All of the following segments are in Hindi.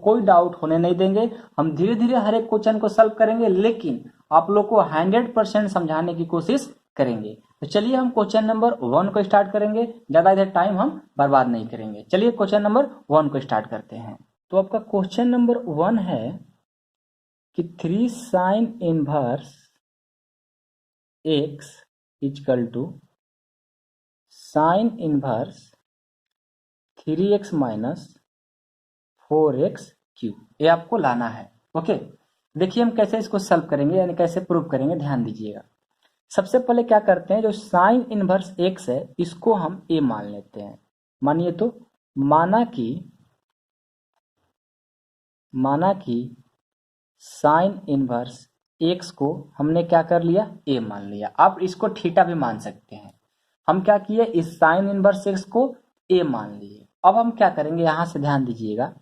कोई डाउट होने नहीं देंगे। हम धीरे धीरे हर एक क्वेश्चन को सॉल्व करेंगे, लेकिन आप लोग को 100% समझाने की कोशिश करेंगे। तो चलिए हम क्वेश्चन नंबर 1 को स्टार्ट करेंगे, ज्यादा इधर टाइम हम बर्बाद नहीं करेंगे। चलिए क्वेश्चन नंबर 1 को स्टार्ट करते हैं। तो आपका क्वेश्चन नंबर 1 है कि 3 sine inverse x equal to sine inverse 3x minus 4x cube, ये आपको लाना है। ओके, देखिए हम कैसे इसको सॉल्व करेंगे, यानी कैसे प्रूव करेंगे, ध्यान दीजिएगा। सबसे पहले क्या करते हैं, जो साइन इनवर्स x है इसको हम a मान लेते हैं। मानिए तो माना कि साइन इनवर्स x को हमने क्या कर लिया, a मान लिया। आप इसको थीटा भी मान सकते हैं। हम क्या किए, इस साइन इनवर्स x को a मान लिए। अब हम क्या करेंगे, यहां से ध्यान दीजिएगा।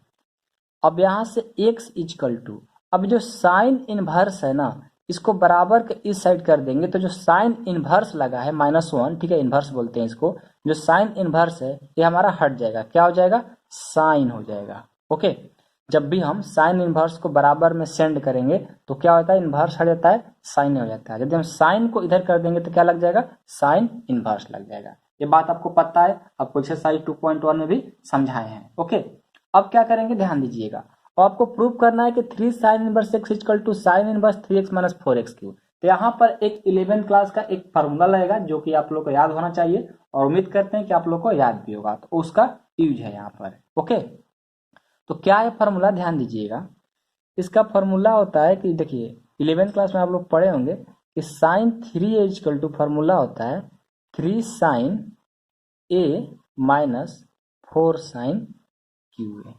अब यहां से x इक्वल टू, अब जो साइन इनवर्स है ना, इसको बराबर के इस साइड कर देंगे, तो जो साइन इनवर्स लगा है -1, ठीक है, इनवर्स बोलते हैं इसको, जो साइन इनवर्स है ये हमारा हट जाएगा। क्या हो जाएगा, साइन हो जाएगा। ओके, जब भी हम साइन इनवर्स को बराबर में सेंड करेंगे तो क्या होता है, इनवर्स हट जाता है, साइन हो जाता है। यदि हम साइन को इधर कर देंगे तो क्या लग जाएगा, साइन इनवर्स लग जाएगा। ये बात आपको पता है, आपको एक्सरसाइज 2.1 में भी समझाए हैं। ओके, अब क्या करेंगे, ध्यान दीजिएगा। और आपको प्रूव करना है कि 3 sine inverse x equal to sine inverse 3x minus 4x cube. तो यहाँ पर एक 11th क्लास का एक फार्मूला लगेगा जो कि आप लोग को याद होना चाहिए, और उम्मीद करते हैं कि आप लोग को याद भी होगा, तो उसका यूज है यहाँ पर। ओके, तो क्या है फार्मूला, ध्यान दीजिएगा। इसका फार्मूला होता है कि देखिए 11th क्लास में आप लोग पढ़े होंगे कि sine 3a equal to formula होता है 3 sine a minus 4 sine cube a.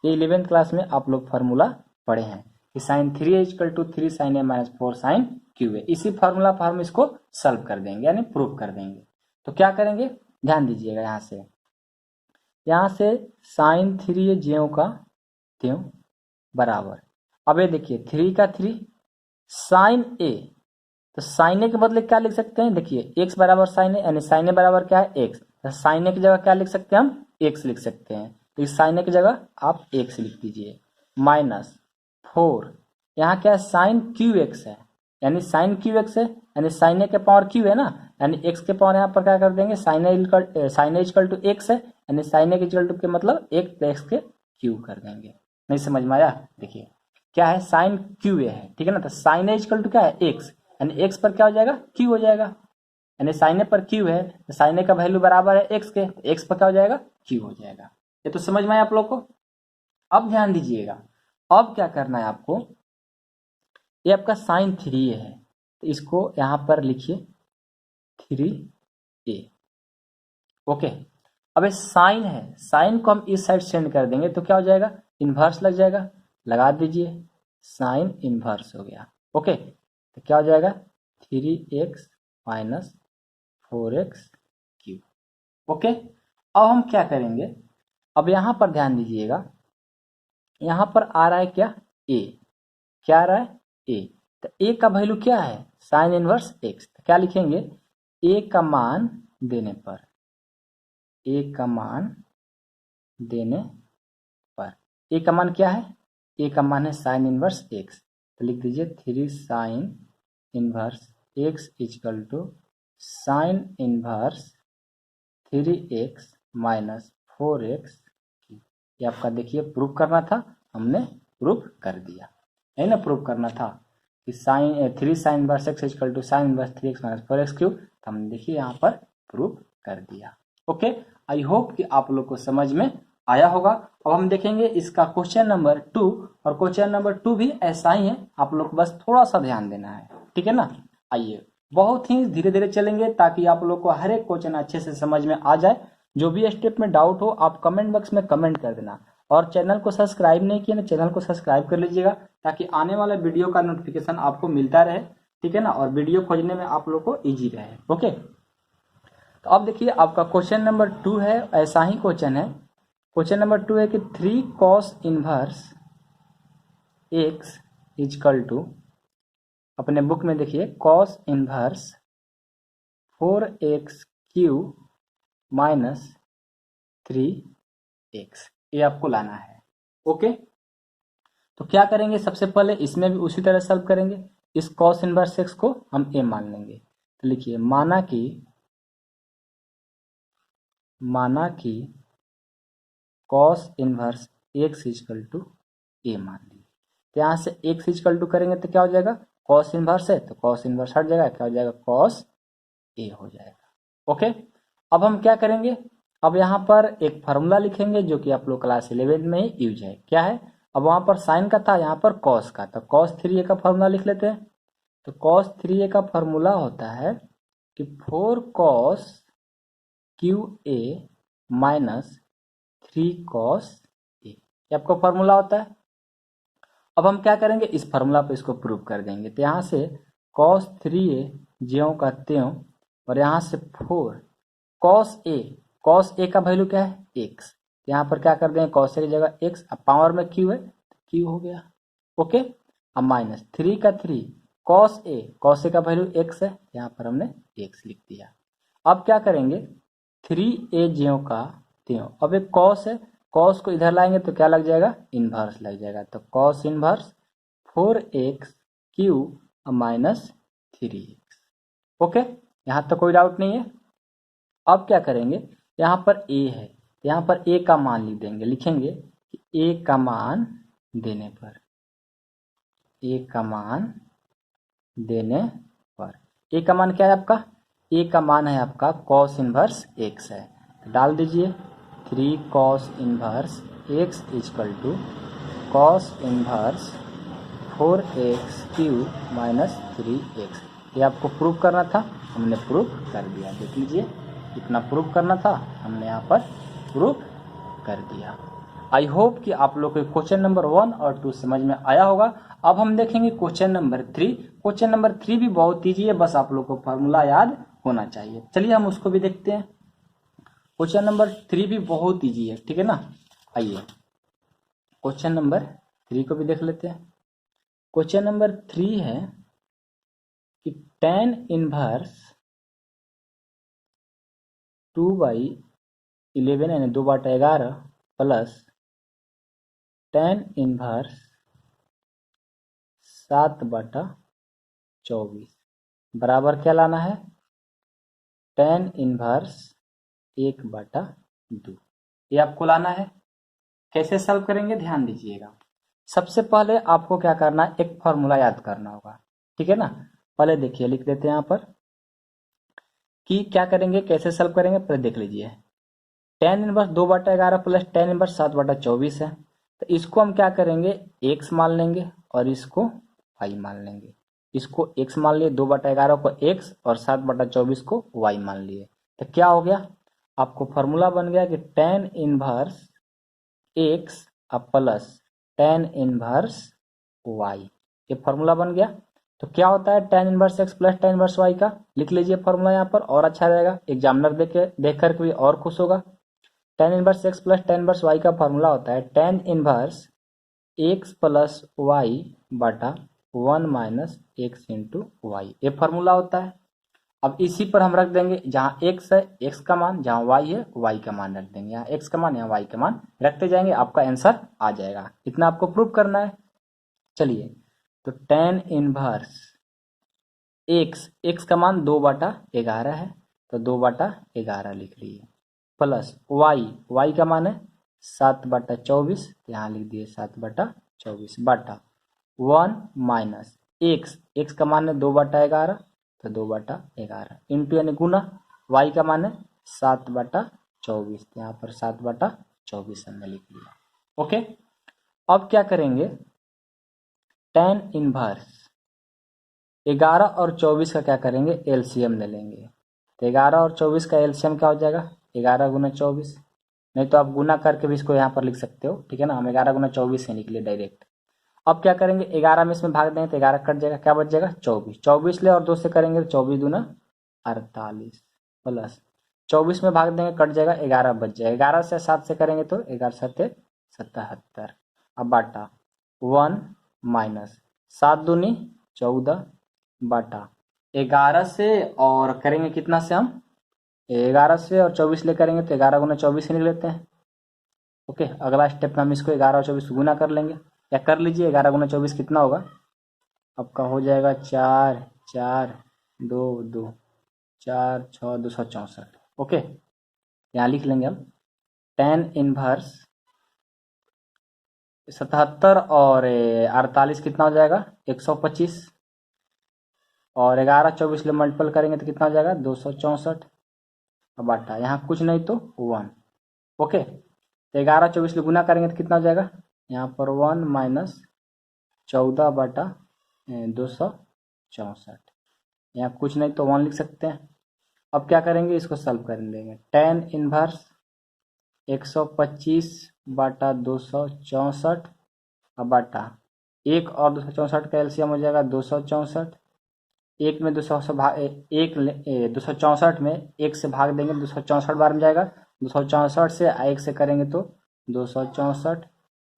ये 11th क्लास में आप लोग फार्मूला पढ़े हैं कि sine 3a equal to 3 sine a minus 4 sine cube a. इसी फार्मूला पर हम इसको सॉल्व कर देंगे, यानी प्रूव कर देंगे। तो क्या करेंगे, ध्यान दीजिएगा। यहाँ से साइन 3a ज्यों का त्यों बराबर, अब ये देखिए 3 का 3 साइन ए, तो साइन ए के बदले क्या लिख सकते हैं, देखिए x बराबर साइन ए, यानी साइन ए बराबर क्या है, x। तो साइन ए की जगह क्या लिख सकते हैं, हम x लिख सकते हैं। तो इस साइन ए की जगह आप x लिख दीजिए, माइनस 4, यहाँ क्या है, साइन क्यू एक्स है, यानी साइन क्यू एक्स है, यानी साइन ए के पावर क्यू है ना, यानी x के पावर यहाँ पर क्या कर देंगे, sine a equal to x है, यानी साइन ए इक्वल टू के मतलब एक प्लस के क्यू कर देंगे। नहीं समझ में आया, देखिए क्या है, साइन क्यू ए है, ठीक है ना। तो साइन ए इक्वल टू क्या है, x, यानी x पर क्या हो जाएगा, q हो जाएगा, यानी साइन ए पर q है, तो साइन ए का वैल्यू बराबर है x के, तो x पर क्या हो जाएगा, q हो जाएगा। ये तो समझ में आया आप लोग को। अब ध्यान दीजिएगा, अब क्या करना है आपको, ये आपका साइन 3a है, तो इसको यहां पर लिखिए 3a। ओके, अब ये साइन है, साइन को हम इस साइड सेंड कर देंगे तो क्या हो जाएगा, इनवर्स लग जाएगा, लगा दीजिए, साइन इनवर्स हो गया। ओके, तो क्या हो जाएगा, 3x minus 4x cube. Okay, अब हम क्या करेंगे, अब यहां पर ध्यान दीजिएगा, यहां पर आ रहा है क्या, a, क्या आ रहा है, a। तो a का वैल्यू क्या है, साइन इनवर्स x। तो क्या लिखेंगे, a का मान देने पर, a का मान देने पर, a का मान क्या है, a का मान है साइन इनवर्स x। तो लिख दीजिए 3 sine inverse x equal to sine inverse 3x minus 4x। ये आपका देखिए प्रूफ करना था, हमने प्रूफ कर दिया, है ना। प्रूफ करना था कि sine 3 sine inverse x equal to sine inverse 3x minus 4x cube, तो हमने देखिए यहाँ पर प्रूफ कर दिया। ओके, आई होप कि आप लोग को समझ में आया होगा। अब हम देखेंगे इसका क्वेश्चन नंबर 2, और क्वेश्चन नंबर 2 भी ऐसा ही है, आप लोग को बस थोड़ा सा ध्यान देना है, ठीक है ना। आइए, बहुत ही धीरे धीरे चलेंगे ताकि आप लोग को हर एक क्वेश्चन अच्छे से समझ में आ जाए। जो भी स्टेप में डाउट हो आप कमेंट बॉक्स में कमेंट कर देना, और चैनल को सब्सक्राइब नहीं किया ना, चैनल को सब्सक्राइब कर लीजिएगा ताकि आने वाले वीडियो का नोटिफिकेशन आपको मिलता रहे, ठीक है ना, और वीडियो खोजने में आप लोग को इजी रहे। ओके, तो अब देखिए आपका क्वेश्चन नंबर 2 है, ऐसा ही क्वेश्चन है। क्वेश्चन नंबर 2 है कि 3 cos inverse x equal to, अपने बुक में देखिए, cos inverse 4x cube minus 3x, ये आपको लाना है। ओके, तो क्या करेंगे, सबसे पहले इसमें भी उसी तरह सॉल्व करेंगे। इस कॉस इनवर्स एक्स को हम ए मान लेंगे। तो लिखिए माना कि cos inverse x equal to a मान लीजिए। तो यहाँ से एक्स इजकल टू करेंगे तो क्या हो जाएगा, कॉस इनवर्स है तो कॉस इनवर्स हट जाएगा, क्या हो जाएगा, कॉस ए हो जाएगा। ओके, अब हम क्या करेंगे, अब यहाँ पर एक फार्मूला लिखेंगे जो कि आप लोग क्लास 11 में ही यूज है। क्या है, अब वहां पर साइन का था, यहाँ पर कॉस का, तो कॉस 3a का फार्मूला लिख लेते हैं। तो कॉस 3a का फार्मूला होता है कि 4 cos cube a minus 3 cos a, ये आपका फार्मूला होता है। अब हम क्या करेंगे, इस फार्मूला पे इसको प्रूव कर देंगे। तो यहाँ से कॉस 3a ज्यों का त्यों, और यहाँ से 4 कॉस ए का वैल्यू क्या है, एक्स। यहाँ पर क्या कर देंगे, कॉस ए की जगह एक्स, अब पावर में क्यू है तो क्यू हो गया। ओके, अब माइनस 3 का 3 कॉस ए का वैल्यू एक्स है, यहाँ पर हमने एक्स लिख दिया। अब क्या करेंगे, 3a ज्यों का त्यों, अब एक कॉस है, कॉस को इधर लाएंगे तो क्या लग जाएगा, इनवर्स लग जाएगा। तो cos inverse 4x cube minus 3x। Okay, यहाँ तक कोई डाउट नहीं है। अब क्या करेंगे, यहाँ पर a है, यहाँ पर a का मान लिख देंगे, लिखेंगे कि a का मान देने पर, a का मान देने पर, a का मान क्या है आपका, a का मान है आपका cos इनवर्स x है, तो डाल दीजिए 3 cos inverse x equal to cos inverse 4x cube minus 3x। ये आपको प्रूव करना था, हमने प्रूव कर दिया। देख लीजिए, इतना प्रूव करना था, हमने यहाँ पर प्रूव कर दिया। आई होप कि आप लोग को क्वेश्चन नंबर 1 और 2 समझ में आया होगा। अब हम देखेंगे क्वेश्चन नंबर 3। क्वेश्चन नंबर 3 भी बहुत ईजी है, बस आप लोग को फॉर्मूला याद होना चाहिए। चलिए हम उसको भी देखते हैं। क्वेश्चन नंबर 3 भी बहुत ईजी है, ठीक है ना। आइए क्वेश्चन नंबर 3 को भी देख लेते हैं। क्वेश्चन नंबर 3 है कि tan इनवर्स 2/11 यानी 2/11 प्लस tan इनवर्स 7/24 बराबर क्या लाना है, tan इनवर्स 1/2। ये आपको लाना है। कैसे सॉल्व करेंगे, ध्यान दीजिएगा। सबसे पहले आपको क्या करना है, एक फॉर्मूला याद करना होगा, ठीक है ना। पहले देखिए, लिख देते हैं यहाँ पर कि क्या करेंगे, कैसे सॉल्व करेंगे, पहले देख लीजिए। tan inverse 2/11 plus tan inverse 7/24 है, तो इसको हम क्या करेंगे, x मान लेंगे और इसको y मान लेंगे। इसको x मान लिए, 2/11 को x और 7/24 को y मान लिए, तो क्या हो गया, आपको फॉर्मूला बन गया कि tan inverse x plus tan inverse y, ये फॉर्मूला बन गया। तो क्या होता है tan inverse x plus tan inverse y का, लिख लीजिए फॉर्मूला यहाँ पर, और अच्छा रहेगा, एग्जामिनर देख कर भी और खुश होगा। tan inverse x plus tan inverse y का फॉर्मूला होता है tan inverse x plus y बटा 1 माइनस x इंटू वाई, ये फॉर्मूला होता है। अब इसी पर हम रख देंगे, जहाँ x है x का मान, जहाँ y है y का मान रख देंगे, यहाँ x का मान यहाँ y का मान रखते जाएंगे, आपका आंसर आ जाएगा। इतना आपको प्रूव करना है। चलिए, तो tan इनवर्स x का मान 2/11 है, तो 2/11 लिख लीजिए, प्लस y का मान है 7/24, यहाँ लिख दिए 7/24 बटा 1 माइनस x का मान है 2/11, तो 2/11 इंटू यानी गुना, y का मान है 7/24, यहाँ पर 7/24 हमने लिख लिया। ओके, अब क्या करेंगे, tan इनवर्स 11 और 24 का क्या करेंगे, एलसीएम ले लेंगे। तो 11 और 24 का एलसीएम क्या हो जाएगा, 11 गुना 24, नहीं तो आप गुना करके भी इसको यहाँ पर लिख सकते हो, ठीक है ना। हम 11 गुना 24 से निकले डायरेक्ट। अब क्या करेंगे, 11 में इसमें भाग देंगे तो 11 कट जाएगा, क्या बच जाएगा 24, 24 ले और 2 से करेंगे तो 24 दूना 48, प्लस 24 में भाग देंगे कट जाएगा, 11 बच जाएगा, 11 से 7 से करेंगे तो 11 7 77। अब बाटा 1 माइनस 7 दूनी 14 बाटा 11 से, और करेंगे कितना से, हम 11 से और 24 ले करेंगे तो 11 गुना 24 से निकल लेते हैं। ओके, अगला स्टेप में हम इसको 11 और 24 गुना कर लेंगे, या कर लीजिए, 11 × 24 कितना होगा आपका, हो जाएगा 4 4 2 2 4 6 264। ओके, यहाँ लिख लेंगे हम tan इनवर्स 77 और 48 कितना हो जाएगा 125, और 11 24 मल्टीपल करेंगे तो कितना हो जाएगा 264 बाटा, यहाँ कुछ नहीं तो 1। ओके, तो 11 24 गुना करेंगे तो कितना हो जाएगा, यहाँ पर 1 माइनस 14 बाटा 264, यहाँ कुछ नहीं तो 1 लिख सकते हैं। अब क्या करेंगे, इसको सॉल्व कर देंगे। tan इनवर्स 125 बाटा 264 बाटा 1 और 264 का एलसीएम हो जाएगा 264। एक में 264 में 1 से भाग देंगे 264 बार में जाएगा, 264 से 1 से करेंगे तो 264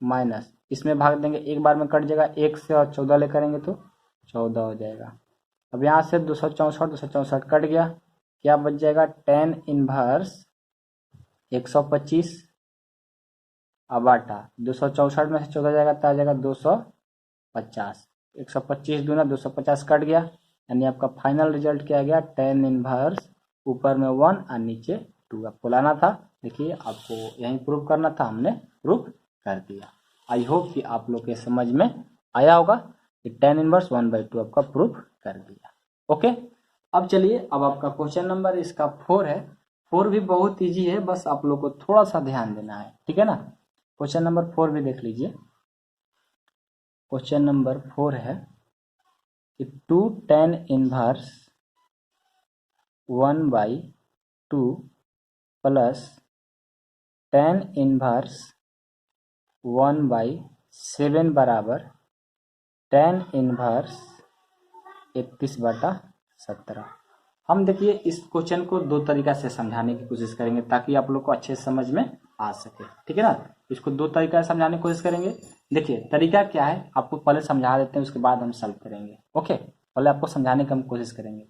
माइनस इसमें भाग देंगे, एक बार में कट जाएगा, 1 से और 14 ले करेंगे तो 14 हो जाएगा। अब यहाँ से 264 कट गया, क्या बच जाएगा tan इनवर्स 125 बाटा 264 में से 14 जाएगा तो आ जाएगा 250, 125 दूना 250 कट गया, यानी आपका फाइनल रिजल्ट क्या आ गया tan इनवर्स ऊपर में 1 और नीचे 2। आपको लाना था, देखिए आपको यहीं प्रूव करना था, हमने प्रूव कर दिया। आई होप कि आप लोग के समझ में आया होगा कि tan इनवर्स 1/2 आपका प्रूव कर दिया। ओके, अब चलिए, अब आपका क्वेश्चन नंबर इसका 4 है। 4 भी बहुत ईजी है, बस आप लोग को थोड़ा सा ध्यान देना है, ठीक है ना। क्वेश्चन नंबर 4 भी देख लीजिए। क्वेश्चन नंबर 4 है कि 2 tan inverse 1/2 plus tan inverse 1/7 बराबर tan इनवर्स 31/17। हम देखिए इस क्वेश्चन को दो तरीका से समझाने की कोशिश करेंगे ताकि आप लोग को अच्छे से समझ में आ सके, ठीक है ना। इसको दो तरीका से समझाने की कोशिश करेंगे। देखिए तरीका क्या है, आपको पहले समझा देते हैं, उसके बाद हम सॉल्व करेंगे। ओके, पहले आपको समझाने की हम कोशिश करेंगे।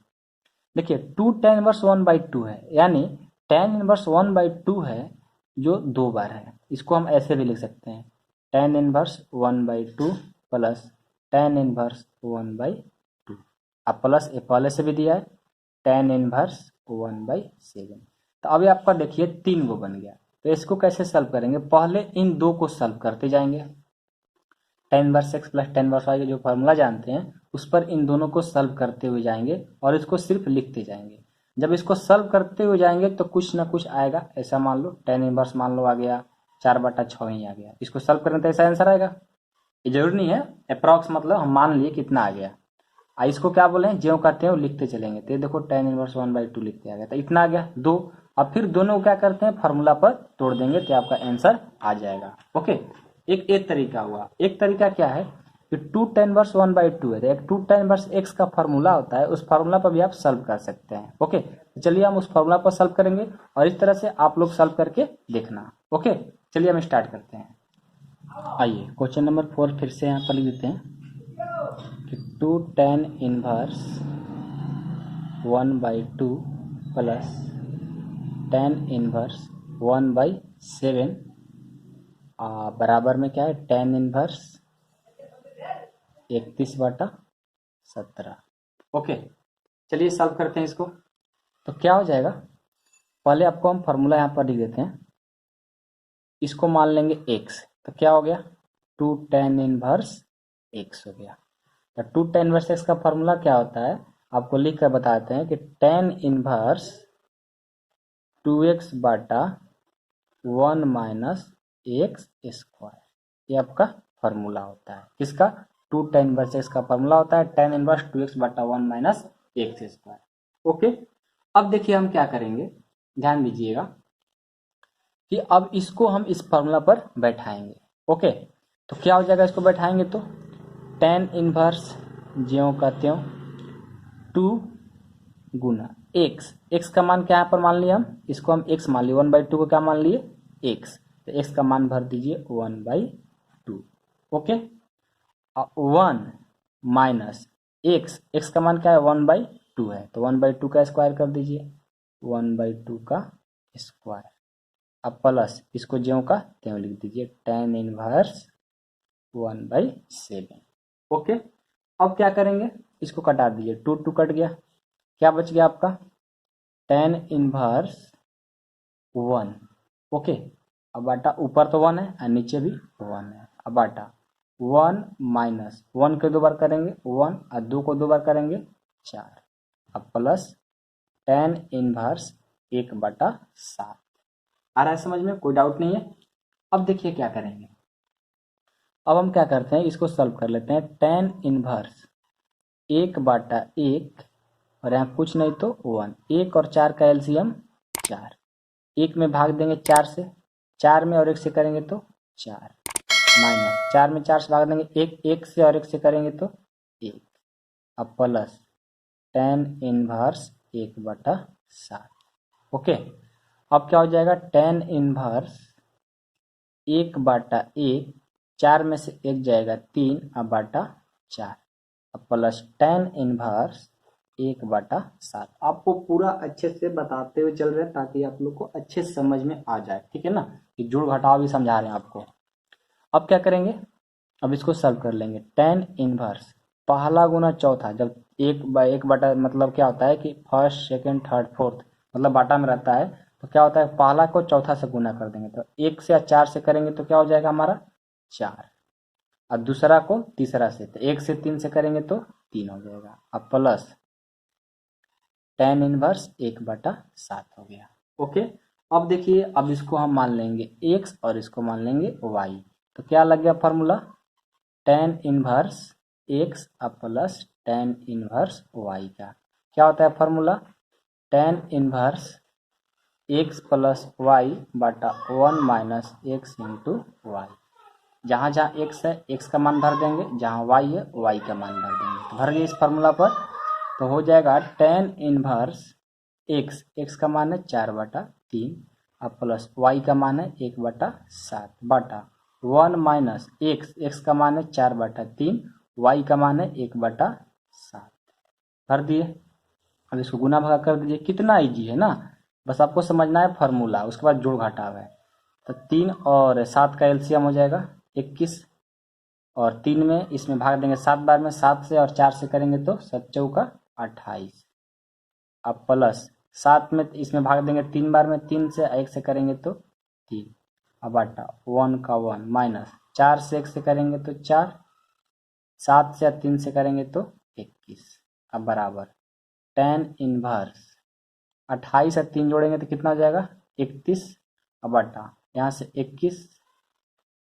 देखिए 2 tan इनवर्स 1/2 है, यानी tan इनवर्स 1/2 है जो 2 बार है। इसको हम ऐसे भी लिख सकते हैं tan inverse 1/2 plus tan inverse 1/2। अब प्लस ए पहले से भी दिया है tan इनवर्स 1/7। तो अभी आपका देखिए 3 गो बन गया, तो इसको कैसे सॉल्व करेंगे, पहले इन दो को सॉल्व करते जाएंगे। tan inverse x plus tan inverse y का जो फॉर्मूला जानते हैं उस पर इन दोनों को सॉल्व करते हुए जाएंगे और इसको सिर्फ लिखते जाएंगे। जब इसको सॉल्व करते हुए जाएंगे तो कुछ ना कुछ आएगा, ऐसा मान लो tan इनवर्स मान लो आ गया 4/6 ही आ गया। इसको सॉल्व करेंगे तो ऐसा आंसर आएगा, ये जरूरी नहीं है, अप्रॉक्स मतलब हम मान लिए कितना आ गया। इसको क्या बोले हैं, ज्यों करते हैं वो लिखते चलेंगे। तो ये देखो tan इनवर्स 1/2 लिखते आ गया, तो इतना आ गया 2। अब फिर दोनों को क्या करते हैं, फार्मूला पर तोड़ देंगे तो आपका आंसर आ जाएगा। ओके, एक तरीका हुआ। एक तरीका क्या है कि 2 tan इनवर्स 1/2 है, तो एक 2 tan इनवर्स x का फार्मूला होता है, उस फार्मूला पर भी आप सॉल्व कर सकते हैं। ओके, तो चलिए हम उस फार्मूला पर सॉल्व करेंगे और इस तरह से आप लोग सॉल्व करके देखना। ओके, चलिए हम स्टार्ट करते हैं। आइए क्वेश्चन नंबर 4 फिर से यहाँ पर लिख देते हैं कि 2 tan inverse 1/2 plus tan inverse 1/7 बराबर में क्या है tan इनवर्स 31/17। ओके, चलिए सॉल्व करते हैं इसको। तो क्या हो जाएगा, पहले आपको हम फार्मूला यहाँ पर लिख देते हैं, इसको मान लेंगे x, तो क्या हो गया 2 tan इनवर्स x हो गया। तो 2 tan इनवर्स x का फार्मूला क्या होता है, आपको लिख कर बताते हैं कि tan इनवर्स 2x बाटा 1 माइनस एक्स स्क्वायर, ये आपका फार्मूला होता है। किसका, 2 tan इनवर्स x का फार्मूला होता है tan इनवर्स 2x बाटा 1 माइनस एक्स स्क्वायर। ओके, अब देखिए हम क्या करेंगे, ध्यान दीजिएगा कि अब इसको हम इस फार्मूला पर बैठाएंगे। ओके, तो क्या हो जाएगा, इसको बैठाएंगे तो tan इनवर्स ज्यों का त्यों 2 गुना x का मान क्या यहाँ पर मान लिया हम, इसको हम x मान लिए, 1/2 को क्या मान लिए x, तो x का मान भर दीजिए 1/2। ओके, 1 माइनस x का मान क्या है 1/2 है, तो 1/2 का स्क्वायर कर दीजिए, 1/2 का स्क्वायर। अब प्लस इसको ज्यों का त्यों लिख दीजिए tan इनवर्स 1/7। ओके, अब क्या करेंगे, इसको कटा दीजिए, 2 कट गया, क्या बच गया आपका, tan इनवर्स 1। ओके, अब बाटा, ऊपर तो 1 है और नीचे भी 1 है, अब बाटा 1 माइनस 1 को 2 बार करेंगे 1 और 2 को 2 बार करेंगे 4, अब प्लस tan इनवर्स 1/7। आ रहा है समझ में, कोई डाउट नहीं है। अब देखिए क्या करेंगे, अब हम क्या करते हैं, इसको सॉल्व कर लेते हैं। tan इनवर्स 1/1 और यहाँ कुछ नहीं तो 1, 1 और 4 का एलसीएम 4, 1 में भाग देंगे 4 से, 4 में और 1 से करेंगे तो 4, माइनस 4 में 4 से भाग देंगे 1, 1 से और 1 से करेंगे तो 1, अब प्लस tan इनवर्स 1/7। ओके, अब क्या हो जाएगा, tan इनवर्स 1/1, 4 में से 1 जाएगा 3, अब बाटा 4, अब प्लस tan इनवर्स 1/7। आपको पूरा अच्छे से बताते हुए चल रहे हैं ताकि आप लोग को अच्छे समझ में आ जाए, ठीक है ना, कि जुड़ घटाव भी समझा रहे हैं आपको। अब क्या करेंगे, अब इसको सॉल्व कर लेंगे। tan इनवर्स पहला गुना चौथा, जब 1/1 बटा मतलब क्या होता है कि फर्स्ट सेकंड थर्ड फोर्थ मतलब बाटा में रहता है, तो क्या होता है, पहला को चौथा से गुना कर देंगे, तो 1 से या 4 से करेंगे तो क्या हो जाएगा हमारा 4, और दूसरा को तीसरा से, तो 1 से 3 से करेंगे तो 3 हो जाएगा, अब प्लस tan इनवर्स 1/7 हो गया। ओके, अब देखिए, अब इसको हम मान लेंगे x और इसको मान लेंगे y, तो क्या लग गया formula, tan inverse x plus tan inverse y का क्या होता है formula, tan inverse x plus y बटा 1 माइनस x इंटू वाई। जहाँ जहाँ x है x का मान भर देंगे, जहाँ y है y का मान भर देंगे, तो भर गए इस फार्मूला पर, तो हो जाएगा tan इनवर्स x का मान है 4/3 अब प्लस y का मान है 1/7 बटा 1 माइनस x का मान है 4/3, y का मान है 1/7, भर दिए। अब इसको गुना भागा कर दीजिए, कितना इजी है ना, बस आपको समझना है फार्मूला, उसके बाद जोड़ घटाव है। तो 3 और 7 का एलसीएम हो जाएगा 21, और 3 में इसमें भाग देंगे 7 बार में, 7 से और 4 से करेंगे तो 7 चौका 28, अब प्लस 7 में इसमें भाग देंगे 3 बार में, 3 से 1 से करेंगे तो 3, अब बाटा 1 का 1 माइनस 4 से 1 से करेंगे तो 4, 7 से 3 से करेंगे तो 21, अब बराबर tan इनवर्स 28 और 3 जोड़ेंगे तो कितना हो जाएगा 31, अब बटा यहाँ से 21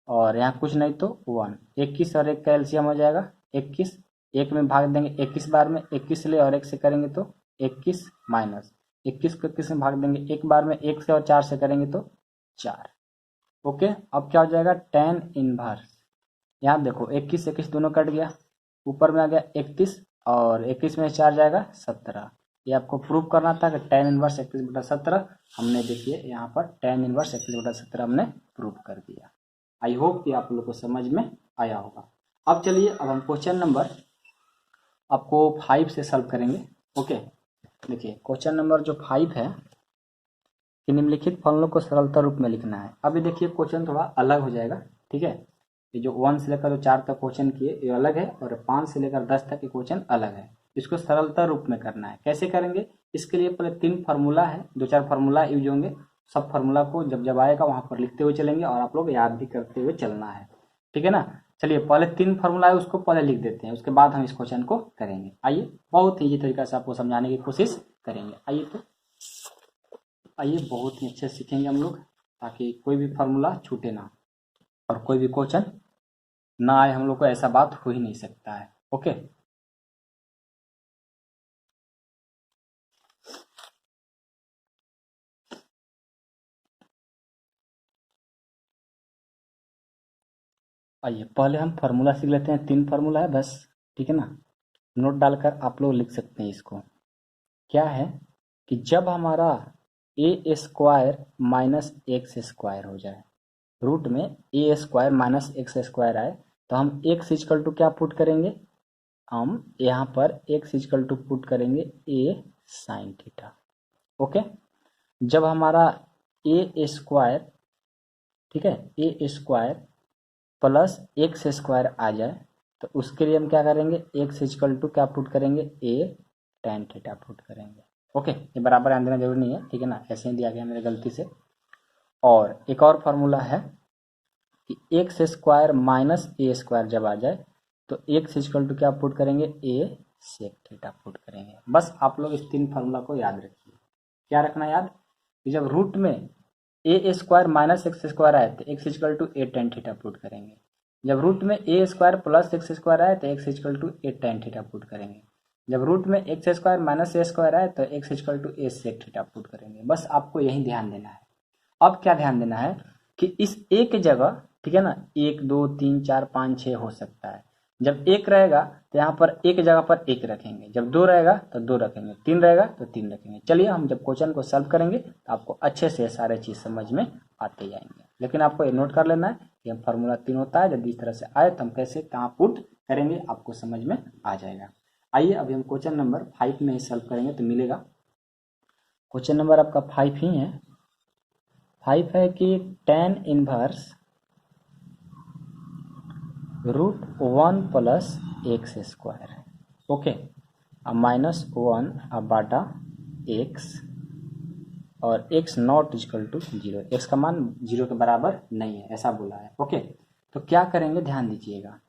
और यहाँ कुछ नहीं तो 1, 21 और 1 का एलसीएम हो जाएगा 21, 1 में भाग देंगे 21 बार में, 21 ले और 1 से करेंगे तो 21, माइनस 21 को 21 में भाग देंगे 1 बार में, 1 से और 4 से करेंगे तो 4। ओके, अब क्या हो जाएगा tan इनवर्स, यहाँ देखो 21 21 दोनों कट गया, ऊपर में आ गया 31 और 21 में 4 जाएगा 17। ये आपको प्रूव करना था कि tan इनवर्स 21/17, हमने देखिए यहाँ पर tan इनवर्स 21/17 हमने प्रूव कर दिया। आई होप कि आप लोग को समझ में आया होगा। अब चलिए, अब हम क्वेश्चन नंबर आपको 5 से सॉल्व करेंगे। ओके, देखिए क्वेश्चन नंबर जो 5 है कि निम्नलिखित फलनों को सरलता रूप में लिखना है। अभी देखिए क्वेश्चन थोड़ा अलग हो जाएगा, ठीक है, ये जो 1 से लेकर जो 4 तक क्वेश्चन किए ये अलग है, और 5 से लेकर 10 तक के क्वेश्चन अलग है। इसको सरलता रूप में करना है, कैसे करेंगे, इसके लिए पहले 3 फार्मूला है, 2-4 फार्मूला यूज होंगे, सब फार्मूला को जब जब आएगा वहां पर लिखते हुए चलेंगे और आप लोग याद भी करते हुए चलना है, ठीक है ना। चलिए पहले 3 फार्मूला है उसको पहले लिख देते हैं, उसके बाद हम इस क्वेश्चन को करेंगे। आइए, बहुत ही तरीका से आपको समझाने की कोशिश करेंगे। आइए बहुत ही अच्छे से सीखेंगे हम लोग, ताकि कोई भी फार्मूला छूटे ना और कोई भी क्वेश्चन ना आए, हम लोग को ऐसा बात हो ही नहीं सकता है। ओके, आइए पहले हम फार्मूला सीख लेते हैं। 3 फार्मूला है बस, ठीक है ना, नोट डालकर आप लोग लिख सकते हैं इसको। क्या है कि जब हमारा ए स्क्वायर माइनस एक्स स्क्वायर हो जाए, रूट में a square minus x square आए, तो हम एक्स इजकल टू क्या पुट करेंगे, हम यहाँ पर एक्स इजकल टू पुट करेंगे ए साइन थीटा। ओके, जब हमारा ए स्क्वायर, ठीक है, ए स्क्वायर प्लस एक्स स्क्वायर आ जाए तो उसके लिए हम क्या करेंगे, एक्स इक्वल टू क्या पुट करेंगे, ए टेन थीटा पुट करेंगे। ओके, ये बराबर ध्यान देना जरूरी नहीं है, ठीक है ना, ऐसे ही दिया गया मेरे गलती से। और एक और फार्मूला है कि x square minus a square जब आ जाए तो एक्स इक्वल टू क्या पुट करेंगे, ए सेक थीटा पुट करेंगे। बस आप लोग इस तीन फार्मूला को याद रखिए। क्या रखना याद, कि जब रूट में a square minus x square आए तो x equal to a tan theta put करेंगे। जब रूट में a square plus x square आए तो x equal to a tan theta put करेंगे। जब रूट में x square minus a square आए तो x equal to a sec theta put करेंगे। बस आपको यही ध्यान देना है। अब क्या ध्यान देना है कि इस ए की जगह, ठीक है ना, एक दो तीन चार पाँच छः हो सकता है। जब एक रहेगा तो यहाँ पर एक जगह पर एक रखेंगे, जब दो रहेगा तो दो रखेंगे, तीन रहेगा तो तीन रखेंगे। चलिए हम जब क्वेश्चन को सॉल्व करेंगे तो आपको अच्छे से सारे चीज़ समझ में आते जाएंगे। लेकिन आपको ये नोट कर लेना है कि हम फार्मूला 3 होता है, जब इस तरह से आए तो हम कैसे कहाँ पुट करेंगे आपको समझ में आ जाएगा। आइए अभी हम क्वेश्चन नंबर 5 में ही सॉल्व करेंगे तो मिलेगा। क्वेश्चन नंबर आपका 5 ही है। 5 है कि tan inverse root 1 plus x square, okay, अब माइनस 1 अब बाटा एक्स और x not equal to 0, x का मान 0 के बराबर नहीं है ऐसा बोला है। ओके, तो क्या करेंगे ध्यान दीजिएगा,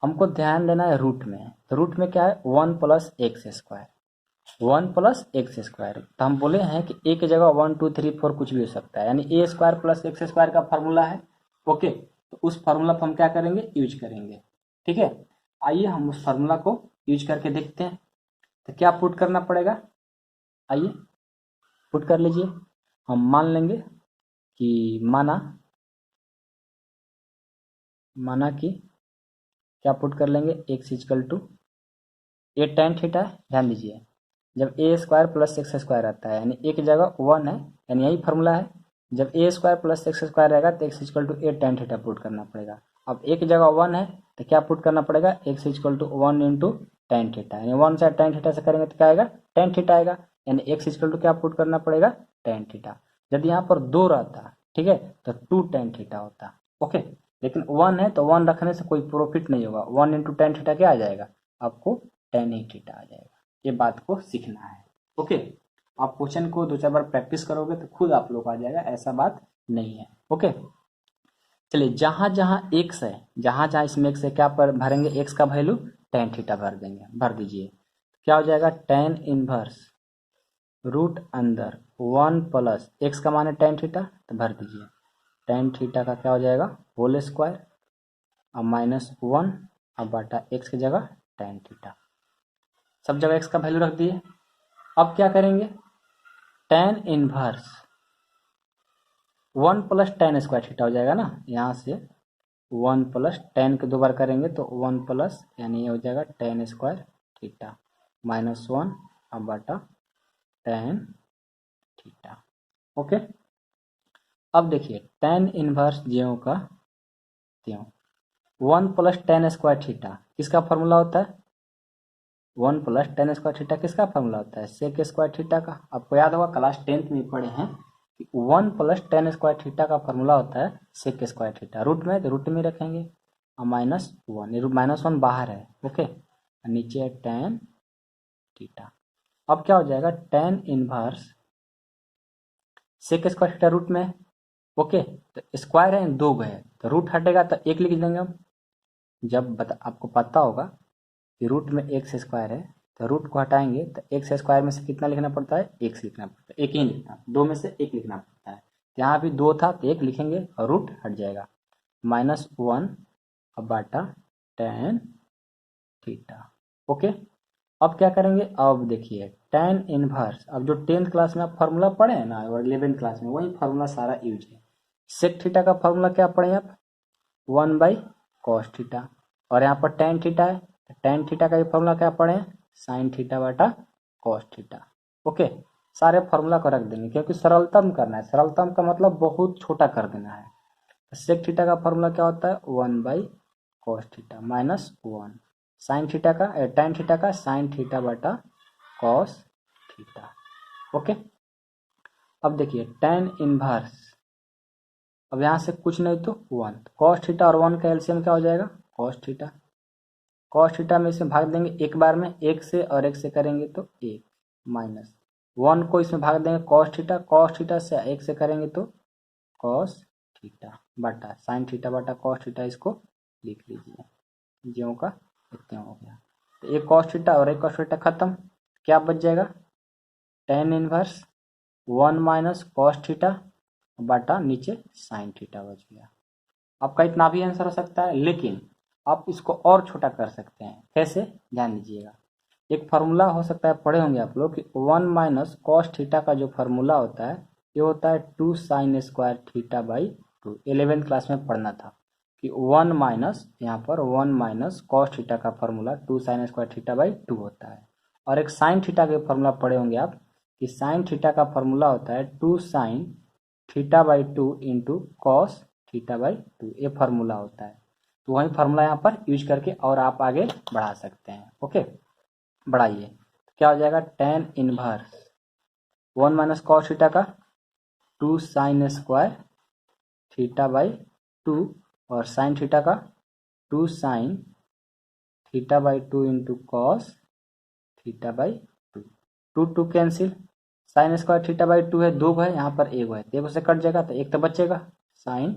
हमको ध्यान देना है रूट में। तो रूट में क्या है, 1 plus x square, 1 plus x square. तो हम बोले हैं कि ए की जगह 1 2 3 4 कुछ भी हो सकता है, यानी ए स्क्वायर प्लस एक्स स्क्वायर का फार्मूला है। ओके, तो उस फार्मूला को हम क्या करेंगे, यूज करेंगे। ठीक है, आइए हम उस फार्मूला को यूज करके देखते हैं। तो क्या पुट करना पड़ेगा, आइए पुट कर लीजिए। हम मान लेंगे कि माना कि क्या पुट कर लेंगे, x equal to a tan theta है। ध्यान दीजिए, जब a square plus x square आता है यानी ए की जगह 1 है, यानी यही फार्मूला है। जब a square plus x square रहेगा तो x equal to a tan theta put करना पड़ेगा। अब ए की जगह 1 है तो क्या पुट करना पड़ेगा, x equal to 1 into tan theta, यानी 1 से टेन थीटा से करेंगे तो क्या आएगा, टेन थीटा आएगा। यानी एक्स इक्वल टू क्या पुट करना पड़ेगा, टेन थीटा। यदि यहाँ पर 2 रहता, ठीक है, तो 2 टेन थीटा होता। ओके, लेकिन 1 है तो 1 रखने से कोई प्रॉफिट नहीं होगा, 1 इंटू टेन थीटा क्या आ जाएगा, आपको टेन ही थीटा आ जाएगा। ये बात को सीखना है। ओके, आप क्वेश्चन को 2 4 बार प्रैक्टिस करोगे तो खुद आप लोग आ जाएगा, ऐसा बात नहीं है। ओके, चलिए जहां जहां एक्स है, जहां जहां इसमें एक्स है क्या पर भरेंगे, एक्स का वैल्यू टेन थीटा भर देंगे, भर दीजिए। क्या हो जाएगा, टेन इनवर्स रूट अंदर 1 प्लस एक्स का मान है टेन थीटा, तो भर दीजिए। टेन थीटा का क्या हो जाएगा, होल स्क्वायर, अब माइनस 1 अब बाटा एक्स की जगह टेन थीटा, सब जगह एक्स का वैल्यू रख दिए। अब क्या करेंगे, tan inverse 1 plus ten square theta हो जाएगा ना, यहाँ से 1 प्लस टेन के 2 बार करेंगे तो 1 प्लस, यानी ये हो जाएगा टेन स्क्वायर थीटा माइनस 1 अब बाटा टेन थीटा। ओके, अब देखिए टेन इनवर्स ज्यों का त्यों, 1 प्लस टेन स्क्वायर थीटा किसका फॉर्मूला होता है, 1 प्लस टेन स्क्वायर थीटा किसका फॉर्मूला होता है, सेक स्क्वायर थीटा का। आपको याद होगा क्लास 10th में पढ़े हैं कि 1 प्लस टेन स्क्वायर थीटा का फॉर्मूला होता है सेक स्क्वायर थीटा। रूट में तो रूट में रखेंगे और माइनस 1, ये माइनस 1 बाहर है। ओके, नीचे है टेन थीटा। अब क्या हो जाएगा, tan inverse sec square theta root में है। ओके, तो स्क्वायर है, दो गए तो रूट हटेगा तो एक लिख देंगे हम। जब आपको पता होगा कि रूट में एक्स स्क्वायर है तो रूट को हटाएंगे तो एक्स स्क्वायर में से कितना लिखना पड़ता है, एक्स लिखना पड़ता है, एक ही लिखना, दो में से एक लिखना पड़ता है। यहाँ भी दो था तो एक लिखेंगे और रूट हट जाएगा, माइनस 1 अब बाटा टेन थीटा। ओके, अब क्या करेंगे, अब देखिए टेन इनवर्स, अब जो 10th क्लास में आप फार्मूला पढ़े हैं ना और 11th क्लास में वही फार्मूला सारा यूज है। सेक थीटा का फार्मूला क्या पढ़े आप, 1 बाई कॉस थीटा, और यहाँ पर टेन थीटा है तो टेन थीटा का भी फॉर्मूला क्या पढ़े हैं, साइन थीटा बटा कॉस थीटा। ओके, सारे फॉर्मूला को रख देंगे क्योंकि सरलतम करना है, सरलतम का मतलब बहुत छोटा कर देना है। तो सेक थीटा का फॉर्मूला क्या होता है, 1 by cos theta minus 1, sign theta का टेन थीटा का साइन थीटा बटा कॉस थीटा। ओके, अब देखिए टेन इनवर्स अब यहाँ से कुछ नहीं तो 1, कॉस थीटा और 1 का एलसीएम क्या हो जाएगा, कॉस थीटा। कॉस थीटा में इसमें भाग देंगे एक बार में, एक से और एक से करेंगे तो 1 माइनस 1 को इसमें भाग देंगे कॉस थीटा से एक से करेंगे तो कॉस थीटा बटा साइन थीटा बटा कॉस थीटा, इसको लिख लीजिए, ज्यों का इतना हो गया। तो एक कॉस थीटा और एक कॉस थीटा खत्म, क्या बच जाएगा, tan inverse 1 minus cos theta बटा नीचे साइन थीटा बच गया। आपका इतना भी आंसर हो सकता है, लेकिन आप इसको और छोटा कर सकते हैं। कैसे, ध्यान दीजिएगा। एक फार्मूला हो सकता है, पढ़े होंगे आप लोग कि 1 माइनस कॉस थीटा का जो फार्मूला होता है ये होता है 2 sine square theta by 2। 11th class में पढ़ना था कि 1 माइनस, यहाँ पर 1 माइनस कॉस थीटा का formula 2 sine square theta by 2 होता है। और एक साइन थीटा का फार्मूला पढ़े होंगे आप कि साइन थीटा का फार्मूला होता है 2 sine theta by 2 into cos theta by 2, ये फार्मूला होता है। तो वही फार्मूला यहाँ पर यूज करके और आप आगे बढ़ा सकते हैं। ओके, बढ़ाइए, तो क्या हो जाएगा, tan inverse 1 minus cos theta का 2 साइन स्क्वायर थीटा बाई 2 और साइन थीटा का 2 sine theta by 2 into cos theta by 2। 2 2 cancel, sign square theta by 2 है, 2 है, यहाँ पर 1 है, तो 1 से कट जाएगा तो 1 तो बचेगा, साइन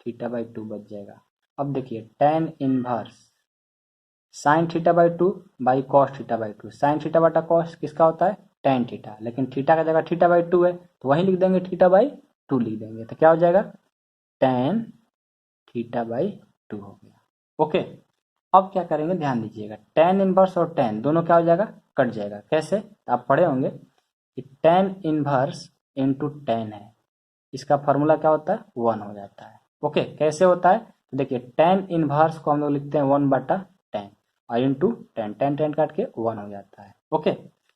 थीटा बाई 2 बच जाएगा। अब देखिए tan inverse sine theta by 2 by cos theta by 2। Sign theta बटा कॉस किसका होता है, टेन थीटा, लेकिन थीटा का जगह थीटा बाई 2 है तो वहीं लिख देंगे थीटा बाई 2 लिख देंगे, तो क्या हो जाएगा, टेन थीटा बाई 2 हो गया। ओके, अब क्या करेंगे, ध्यान दीजिएगा, टेन इनवर्स और टेन दोनों क्या हो जाएगा, कट जाएगा। कैसे, आप पढ़े होंगे कि टेन इनवर्स इंटू टेन है, इसका फॉर्मूला क्या होता है, 1 हो जाता है। ओके, कैसे होता है, देखिए टेन इनवर्स को हम लोग लिखते हैं 1 बटा टेन और इंटू टेन, टेन टेन काट के 1 हो जाता है। ओके,